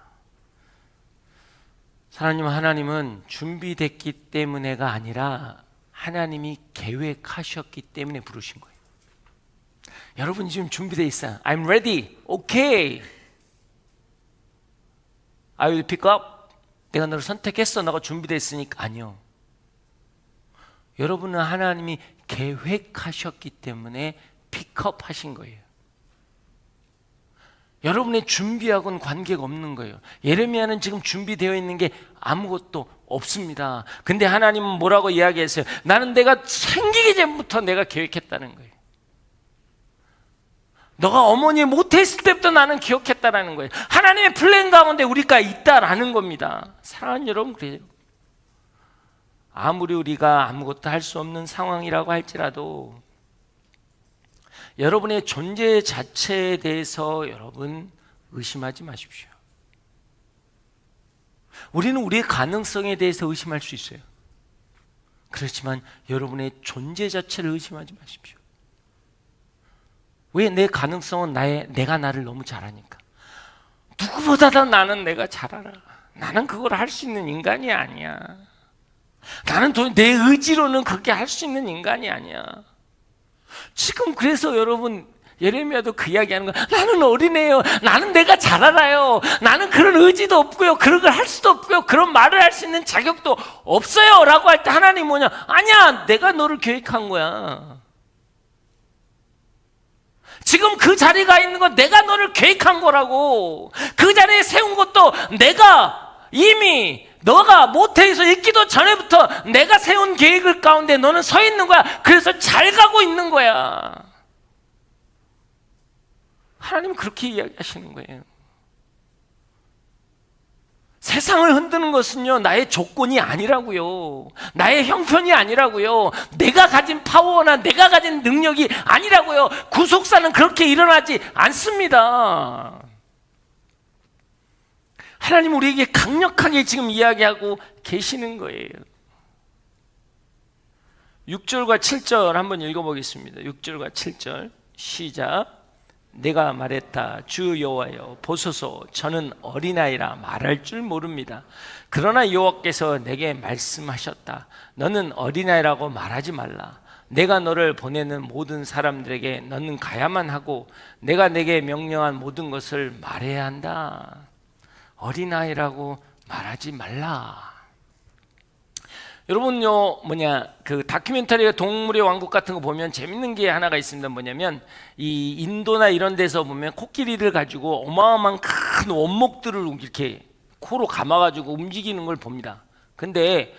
하나님은 준비됐기 때문에가 아니라 하나님이 계획하셨기 때문에 부르신 거예요. 여러분 지금 준비되어 있어요. I'm ready. Okay. I will pick up. 내가 너를 선택했어. 너가 준비되어 있으니까. 아니요. 여러분은 하나님이 계획하셨기 때문에 픽업 하신 거예요. 여러분의 준비하고는 관계가 없는 거예요. 예레미야는 지금 준비되어 있는 게 아무것도 없습니다. 근데 하나님은 뭐라고 이야기했어요? 나는 내가 생기기 전부터 내가 계획했다는 거예요. 너가 어머니 못했을 때부터 나는 기억했다라는 거예요. 하나님의 플랜 가운데 우리가 있다라는 겁니다. 사랑하는 여러분, 그래요. 아무리 우리가 아무것도 할 수 없는 상황이라고 할지라도 여러분의 존재 자체에 대해서 여러분 의심하지 마십시오. 우리는 우리의 가능성에 대해서 의심할 수 있어요. 그렇지만 여러분의 존재 자체를 의심하지 마십시오. 왜? 내 가능성은 내가 나를 너무 잘하니까. 누구보다도 나는 내가 잘 알아. 나는 그걸 할 수 있는 인간이 아니야. 나는 내 의지로는 그렇게 할 수 있는 인간이 아니야. 지금 그래서 여러분 예레미야도 그 이야기하는 거야. 나는 어린애예요. 나는 내가 잘 알아요. 나는 그런 의지도 없고요. 그런 걸 할 수도 없고요. 그런 말을 할 수 있는 자격도 없어요. 라고 할 때 하나님이 뭐냐? 아니야, 내가 너를 계획한 거야. 지금 그 자리가 있는 건 내가 너를 계획한 거라고. 그 자리에 세운 것도 내가 이미 너가 모태에서 있기도 전에부터 내가 세운 계획을 가운데 너는 서 있는 거야. 그래서 잘 가고 있는 거야. 하나님은 그렇게 이야기하시는 거예요. 세상을 흔드는 것은요, 나의 조건이 아니라고요. 나의 형편이 아니라고요. 내가 가진 파워나 내가 가진 능력이 아니라고요. 구속사는 그렇게 일어나지 않습니다. 하나님 우리에게 강력하게 지금 이야기하고 계시는 거예요. 6절과 7절 한번 읽어보겠습니다. 6절과 7절 시작. 내가 말했다. 주 여호와여 보소서, 저는 어린아이라 말할 줄 모릅니다. 그러나 여호와께서 내게 말씀하셨다. 너는 어린아이라고 말하지 말라. 내가 너를 보내는 모든 사람들에게 너는 가야만 하고 내가 내게 명령한 모든 것을 말해야 한다. 어린아이라고 말하지 말라. 여러분요, 그 다큐멘터리 동물의 왕국 같은 거 보면 재밌는 게 하나가 있습니다. 뭐냐면 이 인도나 이런 데서 보면 코끼리를 가지고 어마어마한 큰 원목들을 이렇게 코로 감아가지고 움직이는 걸 봅니다. 근데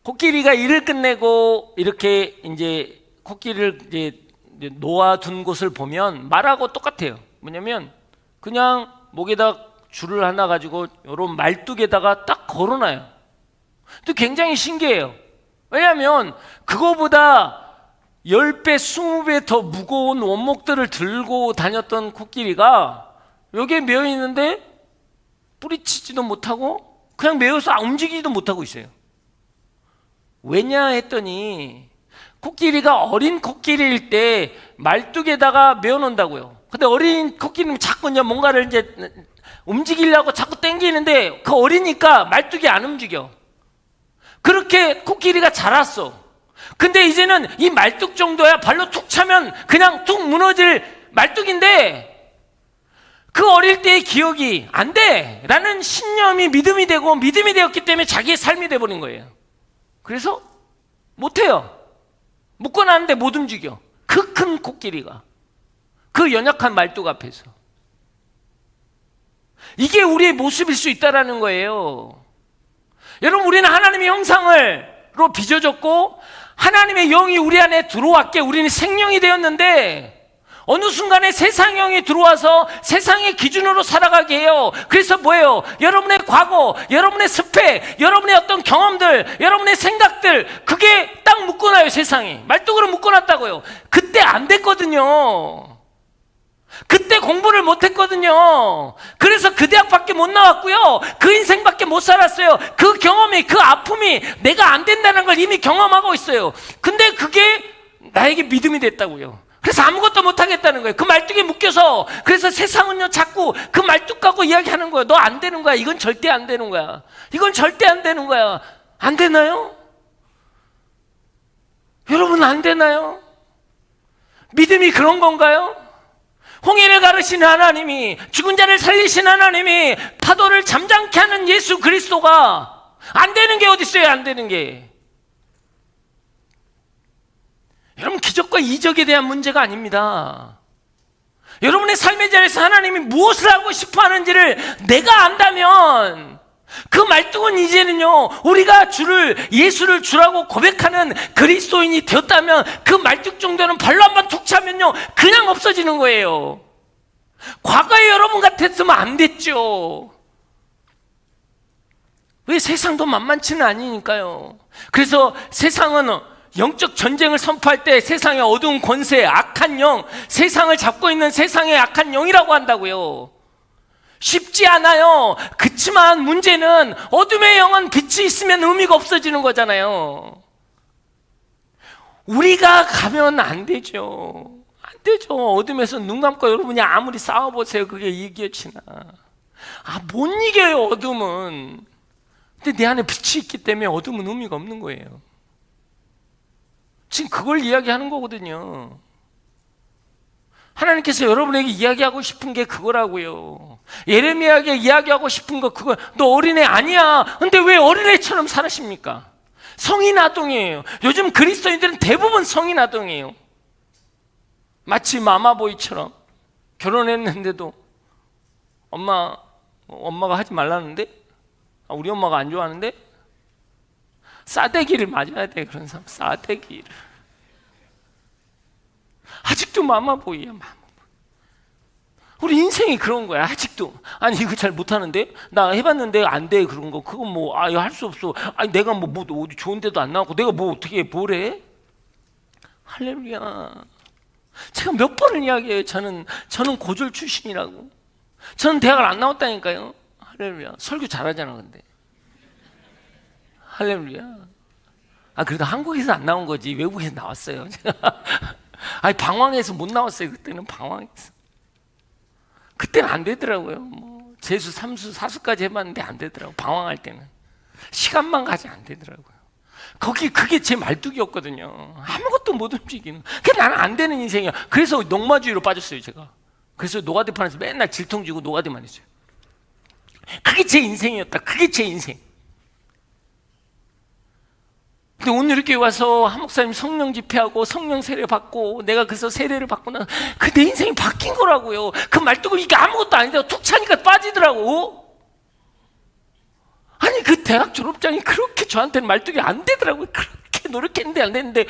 코끼리가 일을 끝내고 이렇게 이제 코끼리를 이제 놓아둔 곳을 보면 말하고 똑같아요. 뭐냐면 그냥 목에다 줄을 하나 가지고 이런 말뚝에다가 딱 걸어놔요. 또 굉장히 신기해요. 왜냐하면 그거보다 10배, 20배 더 무거운 원목들을 들고 다녔던 코끼리가 여기에 매여 있는데 뿌리치지도 못하고 그냥 매여서 움직이지도 못하고 있어요. 왜냐 했더니 코끼리가 어린 코끼리일 때 말뚝에다가 매어 놓는다고요. 근데 어린 코끼리는 자꾸 이제 뭔가를 이제 움직이려고 자꾸 당기는데 그 어리니까 말뚝이 안 움직여. 그렇게 코끼리가 자랐어. 근데 이제는 이 말뚝 정도야. 발로 툭 차면 그냥 툭 무너질 말뚝인데 그 어릴 때의 기억이 안 돼 라는 신념이 믿음이 되고, 믿음이 되었기 때문에 자기의 삶이 돼버린 거예요. 그래서 못해요. 묶어놨는데 못 움직여. 그 큰 코끼리가 그 연약한 말뚝 앞에서. 이게 우리의 모습일 수 있다는 거예요. 여러분, 우리는 하나님의 형상으로 빚어졌고 하나님의 영이 우리 안에 들어왔기에 우리는 생명이 되었는데, 어느 순간에 세상형이 들어와서 세상의 기준으로 살아가게 해요. 그래서 뭐예요? 여러분의 과거, 여러분의 스펙, 여러분의 어떤 경험들, 여러분의 생각들, 그게 딱 묶어놔요. 세상에 말뚝으로 묶어놨다고요. 그때 안 됐거든요. 그때 공부를 못했거든요. 그래서 그 대학밖에 못 나왔고요, 그 인생밖에 못 살았어요. 그 경험이, 그 아픔이 내가 안 된다는 걸 이미 경험하고 있어요. 근데 그게 나에게 믿음이 됐다고요. 그래서 아무것도 못하겠다는 거예요. 그 말뚝에 묶여서. 그래서 세상은요 자꾸 그 말뚝 갖고 이야기하는 거예요. 너 안 되는 거야. 이건 절대 안 되는 거야. 이건 절대 안 되는 거야. 안 되나요? 여러분, 안 되나요? 믿음이 그런 건가요? 홍해를 가르시는 하나님이, 죽은 자를 살리신 하나님이, 파도를 잠잠케 하는 예수 그리스도가 안 되는 게 어디 있어요? 안 되는 게. 여러분, 기적과 이적에 대한 문제가 아닙니다. 여러분의 삶의 자리에서 하나님이 무엇을 하고 싶어 하는지를 내가 안다면, 그 말뚝은 이제는요, 우리가 예수를 주라고 고백하는 그리스도인이 되었다면 그 말뚝 정도는 발로 한번 툭 차면요 그냥 없어지는 거예요. 과거에 여러분 같았으면 안 됐죠. 왜? 세상도 만만치는 아니니까요. 그래서 세상은 영적 전쟁을 선포할 때 세상의 어두운 권세, 악한 영, 세상을 잡고 있는 세상의 악한 영이라고 한다고요. 쉽지 않아요. 그치만 문제는 어둠의 영은 빛이 있으면 의미가 없어지는 거잖아요. 우리가 가면 안 되죠. 안 되죠. 어둠에서 눈 감고 여러분이 아무리 싸워보세요. 그게 이겨지나. 못 이겨요, 어둠은. 근데 내 안에 빛이 있기 때문에 어둠은 의미가 없는 거예요. 지금 그걸 이야기하는 거거든요. 하나님께서 여러분에게 이야기하고 싶은 게 그거라고요. 예레미야에게 이야기하고 싶은 거 그거. 너 어린애 아니야. 근데 왜 어린애처럼 살으십니까? 성인 아동이에요. 요즘 그리스도인들은 대부분 성인 아동이에요. 마치 마마보이처럼 결혼했는데도 엄마가 하지 말라는데, 우리 엄마가 안 좋아하는데, 싸대기를 맞아야 돼. 그런 사람 싸대기를. 아직도 마마보이야. 우리 인생이 그런 거야. 아직도. 아니, 이거 잘 못하는데, 나 해봤는데 안 돼. 그런 거. 그건 뭐 할 수 없어. 아니, 내가 뭐 어디 좋은 데도 안 나왔고 내가 뭐 어떻게 뭘 해? 할렐루야. 제가 몇 번을 이야기해요. 저는 고졸 출신이라고. 저는 대학을 안 나왔다니까요. 할렐루야. 설교 잘하잖아. 근데 할렐루야. 그래도 한국에서 안 나온 거지 외국에서 나왔어요. 아니, 방황해서 못 나왔어요. 그때는 방황해서. 그때는 안 되더라고요. 뭐 재수, 삼수, 사수까지 해봤는데 안 되더라고. 방황할 때는 시간만 가지 안 되더라고요. 그게 제 말뚝이었거든요. 아무것도 못 움직이는. 그게 나는 안 되는 인생이야. 그래서 농마주의로 빠졌어요, 제가. 그래서 노가대판에서 맨날 질통지고 노가대만 했어요. 그게 제 인생이었다. 그게 제 인생. 근데 오늘 이렇게 와서 한 목사님 성령 집회하고 성령 세례 받고, 내가 그래서 세례를 받고 나서 그 내 인생이 바뀐 거라고요. 그 말뚝을 이게 아무것도 아닌데 툭 차니까 빠지더라고. 아니, 그 대학 졸업장이 그렇게 저한테는 말뚝이 안 되더라고요. 그렇게 노력했는데 안 됐는데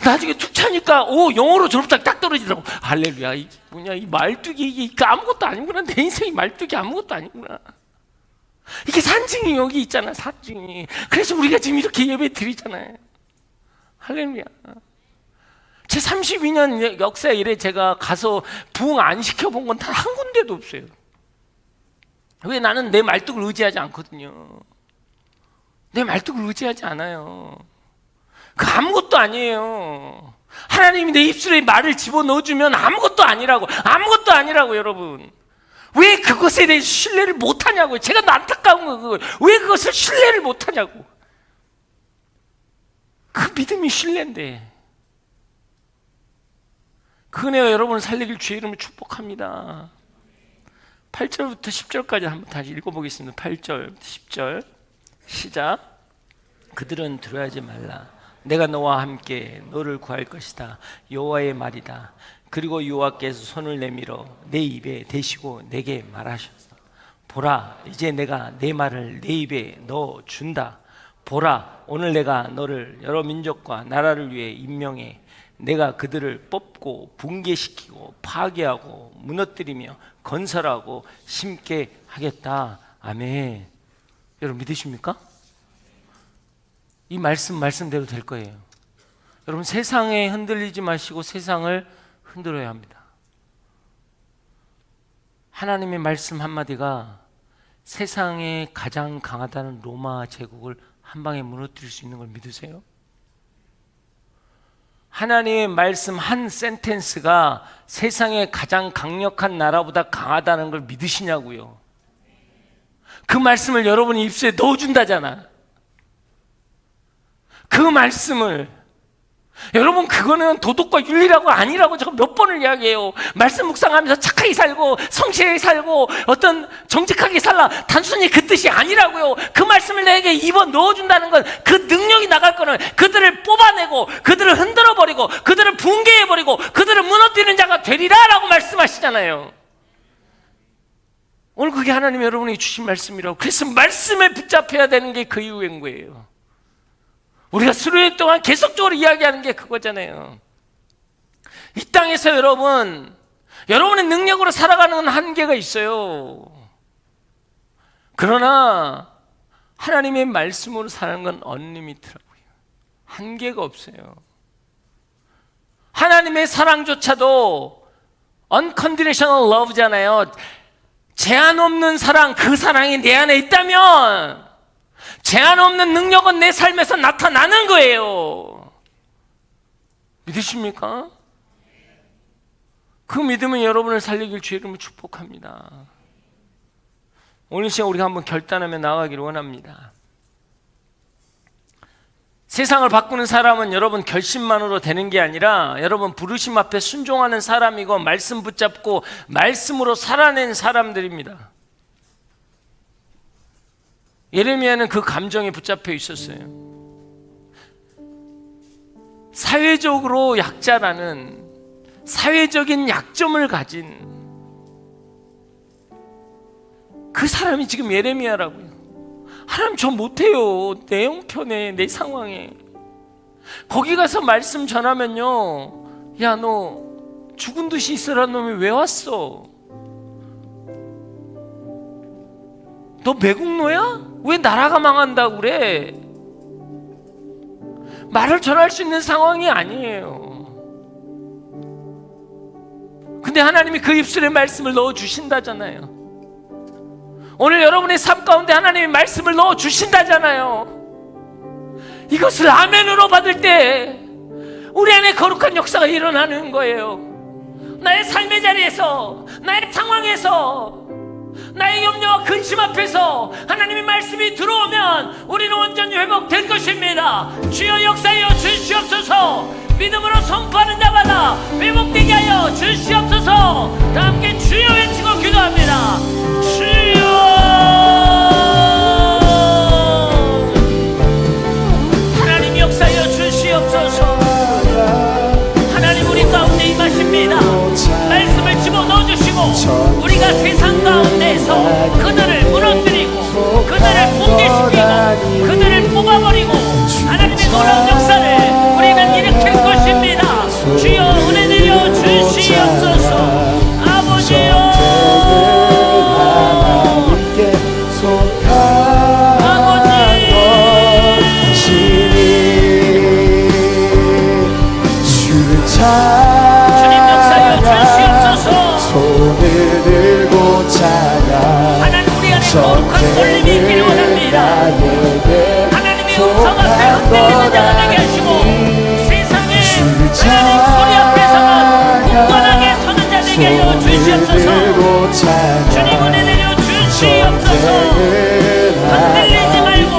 나중에 툭 차니까 영어로 졸업장 딱 떨어지더라고. 할렐루야. 이게 뭐냐, 이 말뚝이 이게 아무것도 아니구나. 내 인생이 말뚝이 아무것도 아니구나. 이게 산증이 여기 있잖아, 산증이. 그래서 우리가 지금 이렇게 예배 드리잖아요. 할렐루야. 제 32년 역사 이래 제가 가서 부흥 안 시켜본 건 단 한 군데도 없어요. 왜? 나는 내 말뚝을 의지하지 않거든요. 내 말뚝을 의지하지 않아요. 그 아무것도 아니에요. 하나님이 내 입술에 말을 집어넣어주면 아무것도 아니라고 여러분. 왜 그것에 대해서 신뢰를 못하냐고요. 제가 안타까운 거 그거예요. 왜 그것을 신뢰를 못하냐고. 그 믿음이 신뢰인데, 그 은혜가 여러분을 살리길 주의 이름으로 축복합니다. 8절부터 10절까지 한번 다시 읽어보겠습니다. 8절, 10절 시작. 그들은 두려워하지 말라. 내가 너와 함께 너를 구할 것이다. 여호와의 말이다. 그리고 여호와께서 손을 내밀어 내 입에 대시고 내게 말하셨다. 보라, 이제 내가 내 말을 내 입에 넣어 준다. 보라, 오늘 내가 너를 여러 민족과 나라를 위해 임명해 내가 그들을 뽑고 붕괴시키고 파괴하고 무너뜨리며 건설하고 심게 하겠다. 아멘. 여러분 믿으십니까? 이 말씀대로 될 거예요. 여러분 세상에 흔들리지 마시고 세상을 흔들어야 합니다. 하나님의 말씀 한마디가 세상에 가장 강하다는 로마 제국을 한 방에 무너뜨릴 수 있는 걸 믿으세요? 하나님의 말씀 한 센텐스가 세상에 가장 강력한 나라보다 강하다는 걸 믿으시냐고요. 그 말씀을 여러분이 입술에 넣어준다잖아. 그 말씀을 여러분, 그거는 도덕과 윤리라고 아니라고 제가 몇 번을 이야기해요. 말씀 묵상하면서 착하게 살고 성실하게 살고 어떤 정직하게 살라, 단순히 그 뜻이 아니라고요. 그 말씀을 내게 입어 넣어준다는 건 그 능력이 나갈 거는 그들을 뽑아내고 그들을 흔들어버리고 그들을 붕괴해버리고 그들을 무너뜨리는 자가 되리라 라고 말씀하시잖아요. 오늘 그게 하나님 여러분이 주신 말씀이라고. 그래서 말씀에 붙잡혀야 되는 게 그 이유인 거예요. 우리가 수련회 동안 계속적으로 이야기하는 게 그거잖아요. 이 땅에서 여러분의 능력으로 살아가는 한계가 있어요. 그러나 하나님의 말씀으로 사는 건 언리미트라고요. 한계가 없어요. 하나님의 사랑조차도 unconditional love잖아요. 제한 없는 사랑, 그 사랑이 내 안에 있다면 제한 없는 능력은 내 삶에서 나타나는 거예요. 믿으십니까? 그 믿음은 여러분을 살리길 주의 이름으로 축복합니다. 오늘 시간 우리가 한번 결단하며 나아가기를 원합니다. 세상을 바꾸는 사람은 여러분 결심만으로 되는 게 아니라 여러분 부르심 앞에 순종하는 사람이고 말씀 붙잡고 말씀으로 살아낸 사람들입니다. 예레미야는 그 감정에 붙잡혀 있었어요. 사회적으로 약자라는 사회적인 약점을 가진 그 사람이 지금 예레미야라고요. 하나님 저 못해요. 내 형편에 내 상황에. 거기 가서 말씀 전하면요, 야 너 죽은 듯이 있으라는 놈이 왜 왔어? 너 매국노야? 왜 나라가 망한다고 그래? 말을 전할 수 있는 상황이 아니에요. 근데 하나님이 그 입술에 말씀을 넣어주신다잖아요. 오늘 여러분의 삶 가운데 하나님이 말씀을 넣어주신다잖아요. 이것을 아멘으로 받을 때 우리 안에 거룩한 역사가 일어나는 거예요. 나의 삶의 자리에서, 나의 상황에서, 나의 염려와 근심 앞에서 하나님의 말씀이 들어오면 우리는 온전히 회복될 것입니다. 주여 역사하여 주시옵소서. 믿음으로 선포하는 자마다 회복되게 하여 주시옵소서. 다 함께 주여 외치고 기도합니다. 주여, 하나님 역사하여 주시옵소서. 하나님 우리 가운데 임하십니다. 말씀을 집어넣어주시고 우리가 세상 가운데에서 그들을 무너뜨리고 그들을 붕괴시키고 그들을 뽑아버리고 하나님의 놀라운 역사를 우리는 일으킬 것입니다. 주여 은혜 내려 주시옵소서. 아버지여, 주님 역사여 주시옵소서. 손을 들고 찬양. 하나님 우리 안에 거룩한 돌림이 있기를 원합니다. 하나님의 음성 앞에 흔들리는 자가 되게 하시고 세상에 하나님 소리 앞에서는 굳건하게 서는 자 되게 하여 주시옵소서. 주님 은혜 내려 주시옵소서. 흔들리지 말고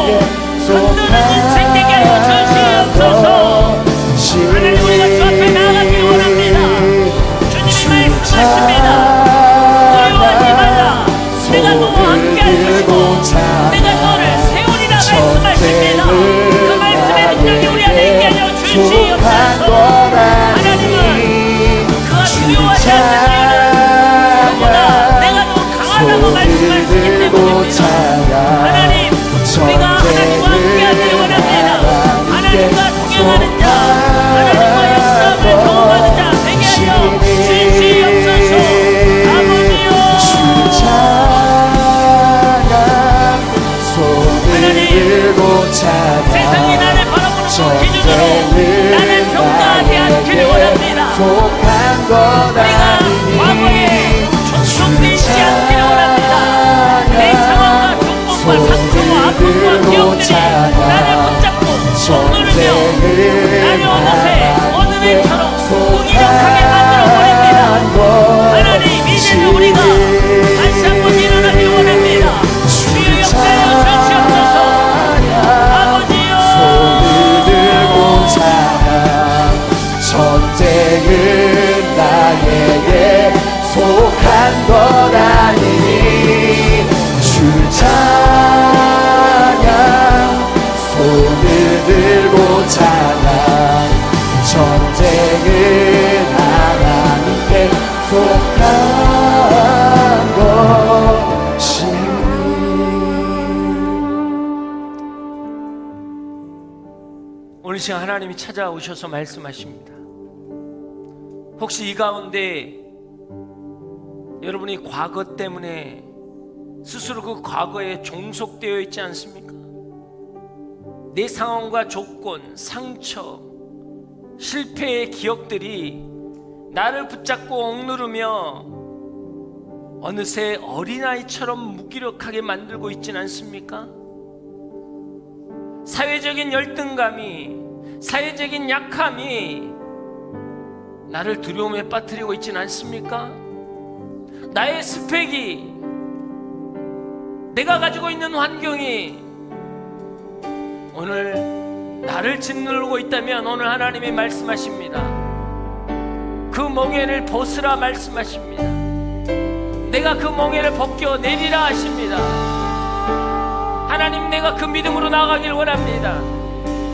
흔드는 인생 되게 하여 주시옵소서. 찬양 세상이 나를 바라보는 그 기준으로 나를 평가하지 않기를 원합니다. 속한 것 우리가 과거에 종속되지 않기를 원합니다. 내 상황과 조건과 상처와 아픔과 기억들이 나를 붙잡고 억누르며 나를 어느새 어느 날처럼 무기력하게 만들어버립니다. 하나님, 이제는 우리가 다시 한번 일어나길 원합니다. 주여 역사여 주시옵소서. 아버지여, 손을 들고 찬양 전쟁은 나에게 속한 것 아니니 주 찬양 손을 들고 찬양 전쟁은 하나님께 속한 것이니. 오늘 시간 하나님이 찾아오셔서 말씀하십니다. 혹시 이 가운데 여러분이 과거 때문에 스스로 그 과거에 종속되어 있지 않습니까? 내 상황과 조건, 상처, 실패의 기억들이 나를 붙잡고 억누르며 어느새 어린아이처럼 무기력하게 만들고 있진 않습니까? 사회적인 열등감이, 사회적인 약함이 나를 두려움에 빠뜨리고 있진 않습니까? 나의 스펙이, 내가 가지고 있는 환경이 오늘 나를 짓누르고 있다면 오늘 하나님이 말씀하십니다. 그 멍에를 벗으라 말씀하십니다. 내가 그 멍에를 벗겨내리라 하십니다. 하나님, 내가 그 믿음으로 나아가길 원합니다.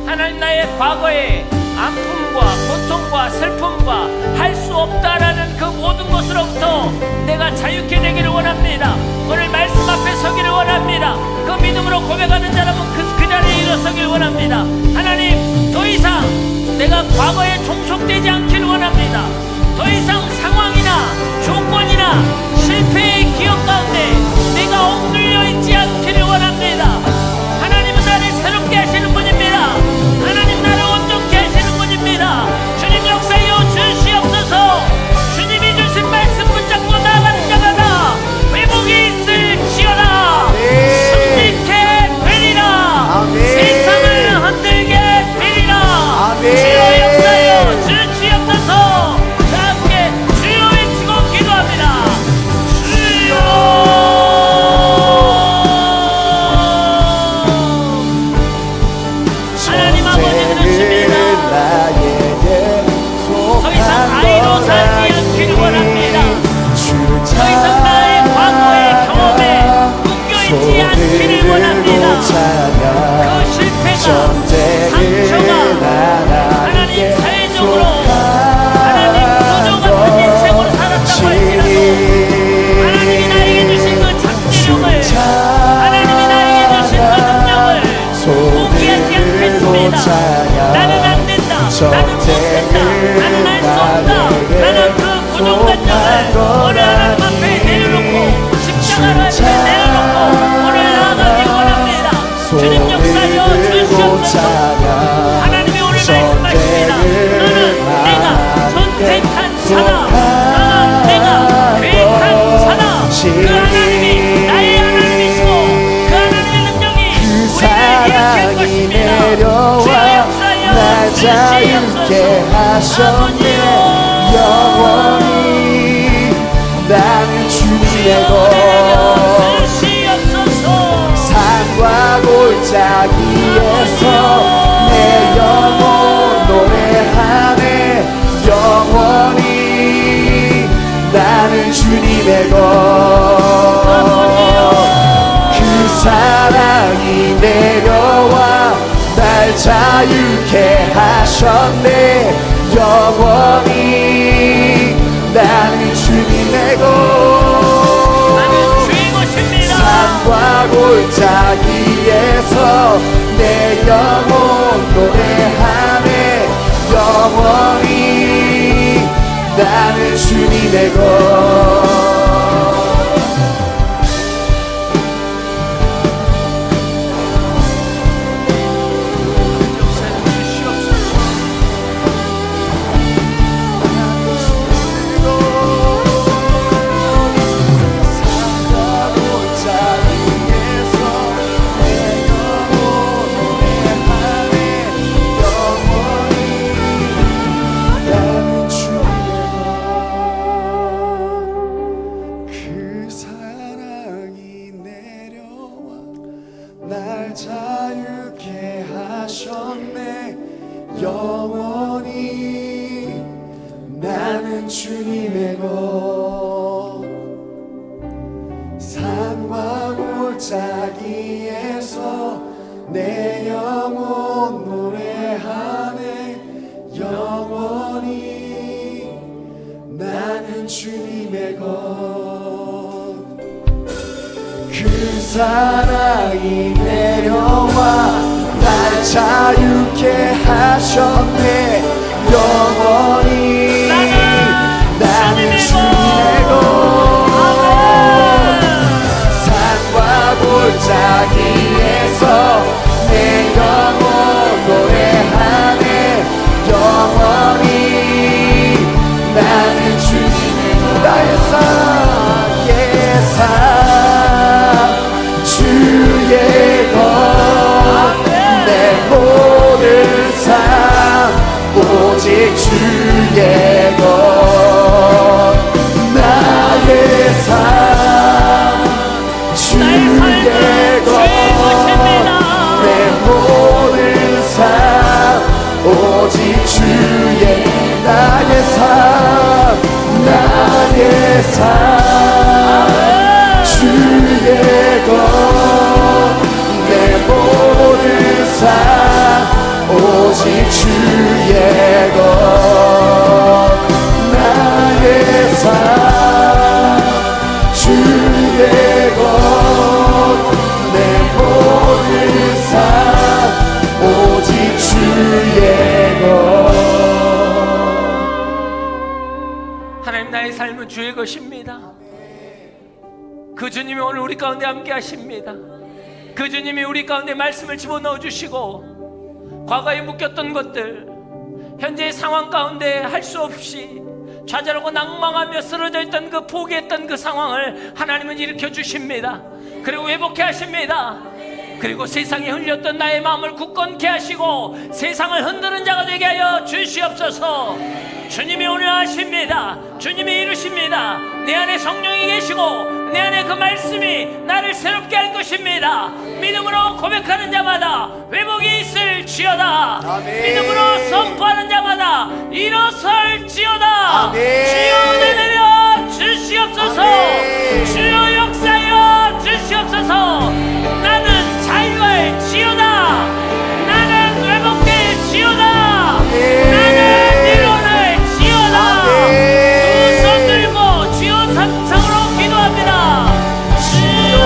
하나님, 나의 과거의 아픔과 고통과 슬픔과 할 수 없다라는 그 모든 것으로부터 내가 자유케 되기를 원합니다. 오늘 말씀 앞에 서기를 원합니다. 그 믿음으로 고백하는 자라면 그 자리에 일어서길 원합니다. 하나님, 더 이상 내가 과거에 종속되지 않기를 원합니다. 더 이상 상황이나 조건이나 실패의 기억 가운데 내가 억눌려 있지 않기를 원합니다. 하나님은 나를 새롭게 하시는 분입니다. 하나님, 나를 온전케 하시는 분입니다. 주님 역사여 주시옵소서. 주님이 주신 말씀 붙잡고 나아가는 자마다 회복이 있을지어다. 승리케 되리라. 세상을 흔들게 되리라. 주여 역사여 주시옵소서. 다 함께 주여 외치고 기도합니다. 주여. 하나님 아버지, 그렇습니다. 더 이상 아이로 살지 않기를 원합니다. 더 이상 나의 과거의 경험에 묶여있지 않기를 원합니다. 그 실패가, 상처가 하나님 사회적으로 하나님 부조 같은 인생으로 살았다고 할지라도 하나님이 나에게 주신 그 장기력을, 하나님이 나에게 주신 그 능력을 포기하지 않겠습니다. 나는 안 된다, 나는 못된다, 나는 할 수 없다, 나는 그 고정관념을 오늘 하나님 앞에 내려놓고 십자가를 앞에 내려놓고 오늘 나아가기 원합니다. 주님 역사여 주시옵소서. 하나님이 오늘 말씀하십니다. 너는 내가 선택한 자다. 너는 내가 계획한 자다. 그 하나님이 나의 하나님이시고 그 하나님의 능력이 우리를 일으킬 것입니다. 주여 역사여 주시옵소서. 하셨네. 영원히 나는 주님의 것. 산과 골짜기에서 내 영혼 노래하네. 영원히 나는 주님의 것. 그 사랑이 내려와 날 자유케 하셨네. 영원히 나는 주님의 것. 나는 주의 것입니다. 산과 골짜기에서 내 영혼 노래하네. 영원히 나는 주님의 것. 하셨네. 영원히 나는 주님의 것. 산과 골짜기에서 내 영혼 노래하네. 영원히 나는 주님의 것. 그 사랑이 내려와 날 자유케 하셨네. 영원히 나는 주님의 것. 산과 골짜기에서 내 영혼 노래하네. 영원히 나는 주님의 것. 나의 삶 주의 것. 내 모든 삶 오직 주의 것. 나의 삶 주의 것. 내 모든 삶 오직 주의. 나의 삶 나의 삶 주의 것. 내 모든 삶 오직 주의 것. 나의 삶 주의 것. 내 모든 삶 오직 주의 것. 하나님, 나의 삶은 주의 것입니다. 그 주님이 오늘 우리 가운데 함께 하십니다. 그 주님이 우리 가운데 말씀을 집어넣어 주시고, 과거에 묶였던 것들, 현재의 상황 가운데 할 수 없이 좌절하고 낭망하며 쓰러져 있던 그 포기했던 그 상황을 하나님은 일으켜 주십니다. 그리고 회복해 하십니다. 그리고 세상에 흘렸던 나의 마음을 굳건케 하시고 세상을 흔드는 자가 되게 하여 주시옵소서. 주님이 오늘 하십니다. 주님이 이루십니다. 내 안에 성령이 계시고 내 안에 그 말씀이 나를 새롭게 할 것입니다. 믿음으로 고백하는 자마다 회복이 있을지어다. 아멘. 믿음으로 선포하는 자마다 일어설지어다. 아멘. 주여 내려 주시옵소서. 아멘. 주여 역사여 주시옵소서. 나는 자유할지어다. 나는 회복될지어다. 나는 일어날지어다. 두 손 들고 주여 삼창으로 기도합니다. 주여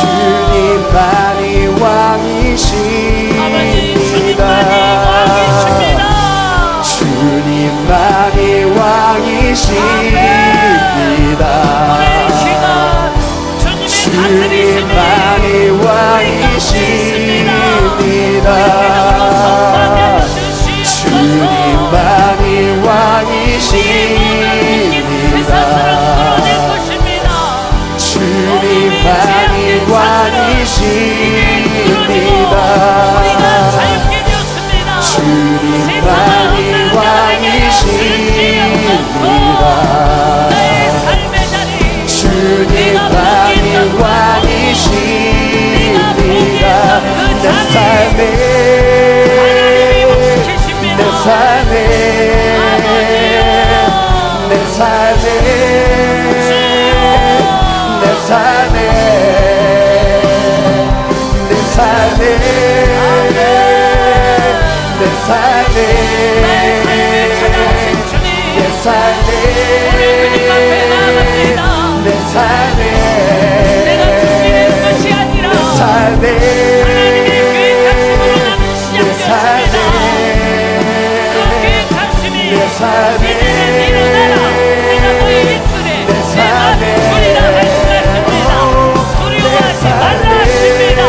주님만이 왕이십니다. 주님만이 왕이십니다. 주님만이 왕이십니다. 주님만이 왕이십니다. 주님만이 왕이십니다. 주님만이 왕이십니다. 내 삶에 내 삶에 내 삶에 내 삶에 내 삶에 내 삶에 내 삶에 내 삶에 내가 준비된 것이 아니라 삶에 하나님의 계획하심으로 나는 시작되었습니다. 그 계획하심이 내 삶에 이제는 일어나라. 내가 너의 입술에 내 말을 주리라 말씀하십니다. 두려워하지 말라 하십니다.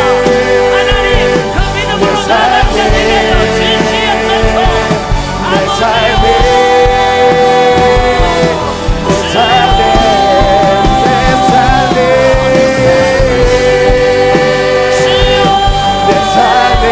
하나님, 그 믿음으로 나아갈 자들에게 주시옵소서. 아버지여, 내 삶에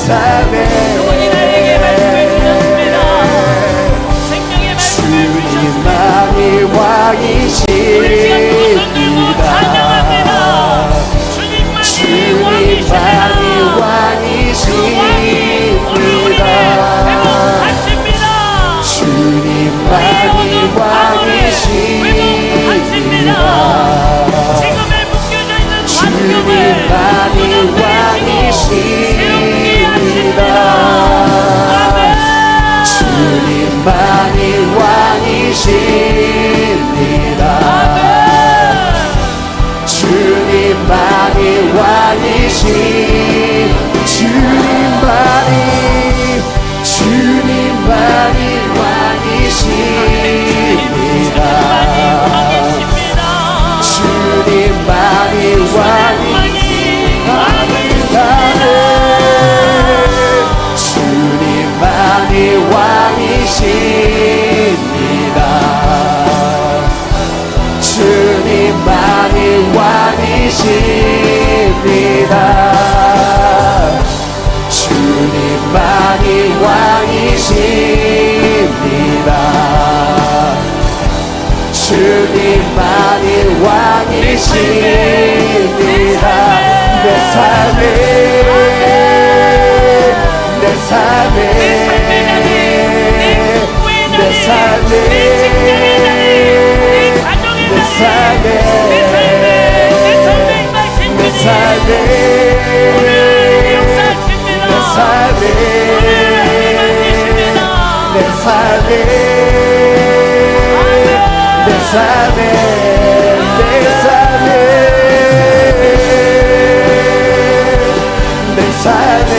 삶에 그분이 나에게 말씀을 주셨습니다. 생명의 말씀을 주셨습니다. 주님만이 왕이십니다. 우리 시간 두 손 들고 찬양합니다. 주님만이 왕이십니다. 오늘 우리를 회복하십니다. 주님만이 왕이십니다. 지금의 묶여져 있는 주님만이 관념을 왕이십니다. 주님만이 왕이십니다. 주님만이 왕이십니다. 주님만이 왕이십니다. 주님만이 왕이십니다. 주님만이 왕이십니다. 주님만이 왕이십니다. 주님만이 왕이십니다. 주님만이 왕이십니다. 내 삶에 내 삶에 내 삶에 내 삶에 내 삶에 내 삶에 내 삶에 내 삶에 내 삶에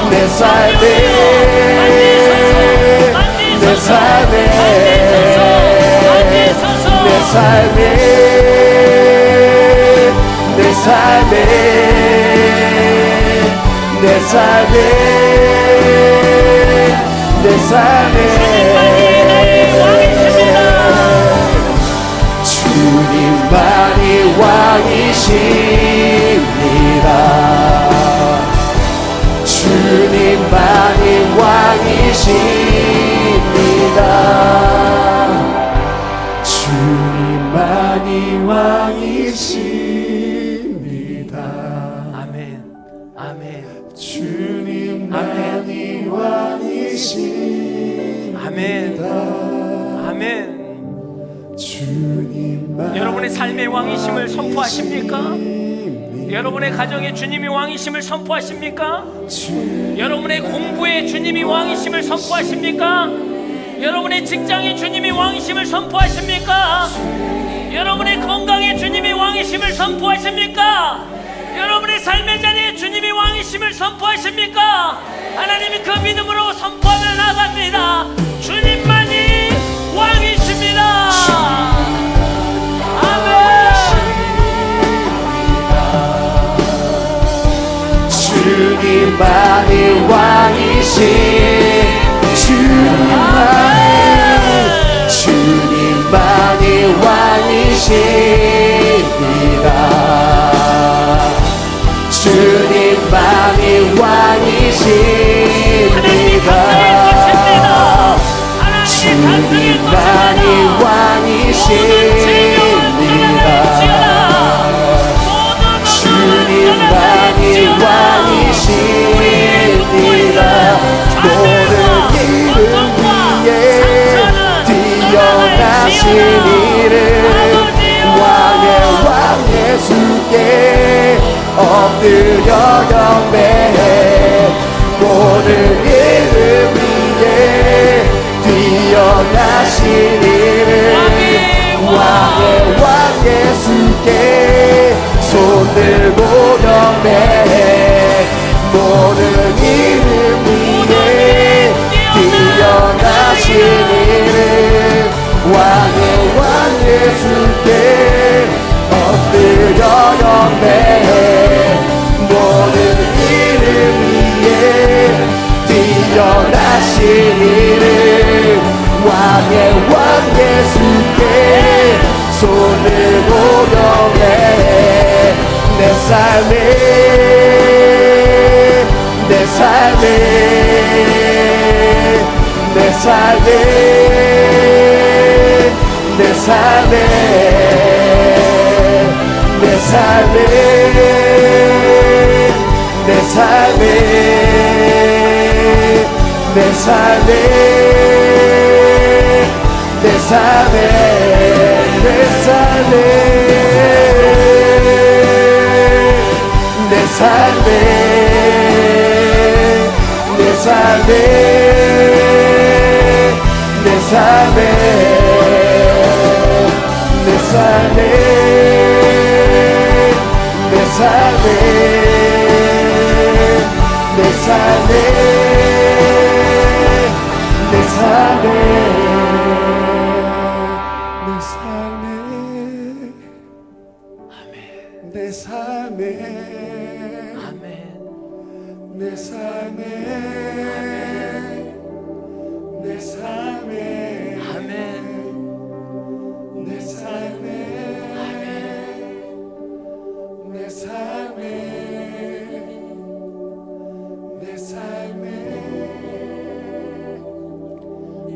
내 삶에 내 삶에 내 삶에 내 삶에 내 삶에 내 삶에 내 삶에 주님만이 왕이십니다. 주님만이 왕이십니다. 주님만이 왕이십니다. 아멘. 아멘. 주님만이 왕이십니다. 아멘. 아멘. 주님만이 여러분의 삶의 왕이심을 선포하십니까? 여러분의 가정의 주님이 왕이심을 선포하십니까? 여러분의 공부의 주님이 왕이심을 선포하십니까? 여러분의 직장의 주님이 왕이심을 선포하십니까? 여러분의 건강의 주님이 왕이심을 선포하십니까? 여러분의 삶의 자리에 주님이 왕이심을 선포하십니까? 하나님이 그 믿음으로 선포하며 나갑니다. 주님만이 왕이십니다. 주님만이 왕이신 주님만이 왕이십니다. 주님만이 왕이십니다. 주님만이 왕이십니다. 주님만이 왕이십니다. 모든 이름 위에 뛰어나신 이름 왕의 왕 예수께 엎드려 경배해. 모든 이름 위에 뛰어나신 이름 왕의 왕 예수께 손들고 경배해. 모든 이름 위에 뛰어나신 이름 왕의 왕 예수께 엎드려 경배해. 모든 이름 위에 뛰어나신 이름 왕의 왕 예수께 손들고 경배해. 내 삶에 삶에 내 삶에 내 삶에 내 삶에 내 삶에 내 삶에 내 삶에 내 삶에 내 삶에 내 삶에 내 삶에 내 삶에 내 삶에 내 삶에 내 삶에 아멘. 내 삶에 내 삶에 아멘. 내 삶에 내 삶에 내 삶에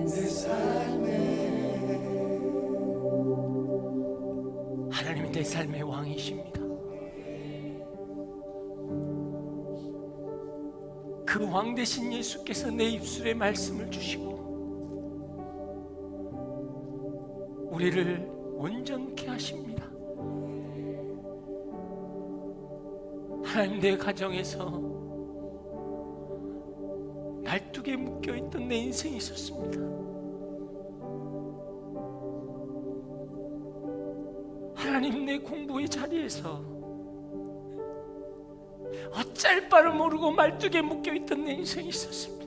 내 삶에 하나님이 내 삶의 왕이십니다. 그 왕 되신 예수께서 내 입술에 말씀을 주시고 우리를 온전케 하십니다. 하나님, 내 가정에서 날뚝에 묶여있던 내 인생이 있었습니다. 하나님, 내 공부의 자리에서 어쩔 바를 모르고 말뚝에 묶여있던 내 인생이 있었습니다.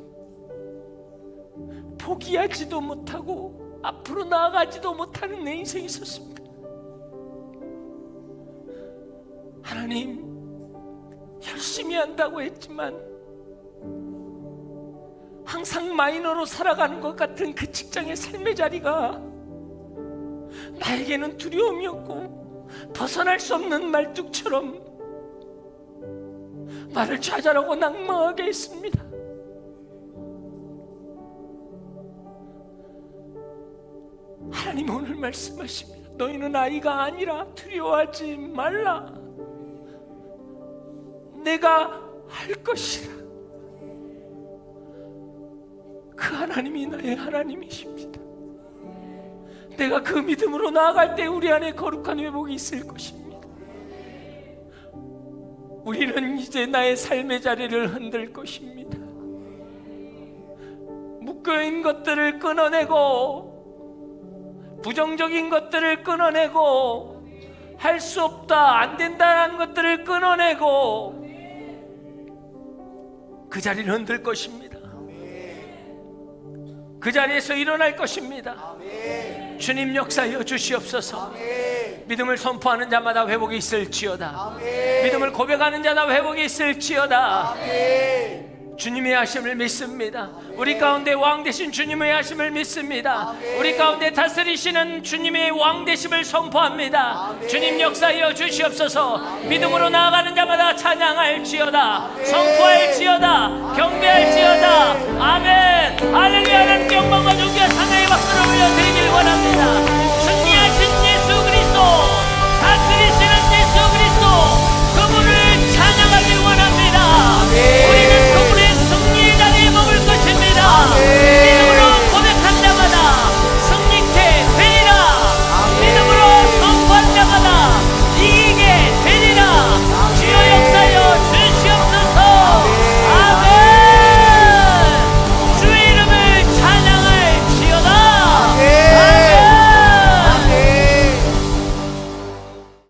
포기하지도 못하고 앞으로 나아가지도 못하는 내 인생이 있었습니다. 하나님, 열심히 한다고 했지만 항상 마이너로 살아가는 것 같은 그 직장의 삶의 자리가 나에게는 두려움이었고 벗어날 수 없는 말뚝처럼 나를 좌절하고 낭망하게 했습니다. 하나님, 오늘 말씀하십니다. 너희는 아이가 아니라 두려워하지 말라. 내가 할 것이라. 그 하나님이 나의 하나님이십니다. 내가 그 믿음으로 나아갈 때 우리 안에 거룩한 회복이 있을 것입니다. 우리는 이제 나의 삶의 자리를 흔들 것입니다. 묶여있는 것들을 끊어내고 부정적인 것들을 끊어내고 할 수 없다, 안 된다는 것들을 끊어내고 그 자리를 흔들 것입니다. 그 자리에서 일어날 것입니다. 주님 역사하여 주시옵소서. 믿음을 선포하는 자마다 회복이 있을지어다. 믿음을 고백하는 자마다 회복이 있을지어다. 주님의 하심을 믿습니다. 우리 가운데 왕 되신 주님의 하심을 믿습니다. 우리 가운데 다스리시는 주님의 왕 되심을 선포합니다. 주님 역사하여 주시옵소서. 믿음으로 나아가는 자마다 찬양할지어다. 선포할지어다. 경배할지어다. 아멘. 할렐루야. 하나님께 영광과 존귀와 찬양의 박수를 올려드리길 원합니다.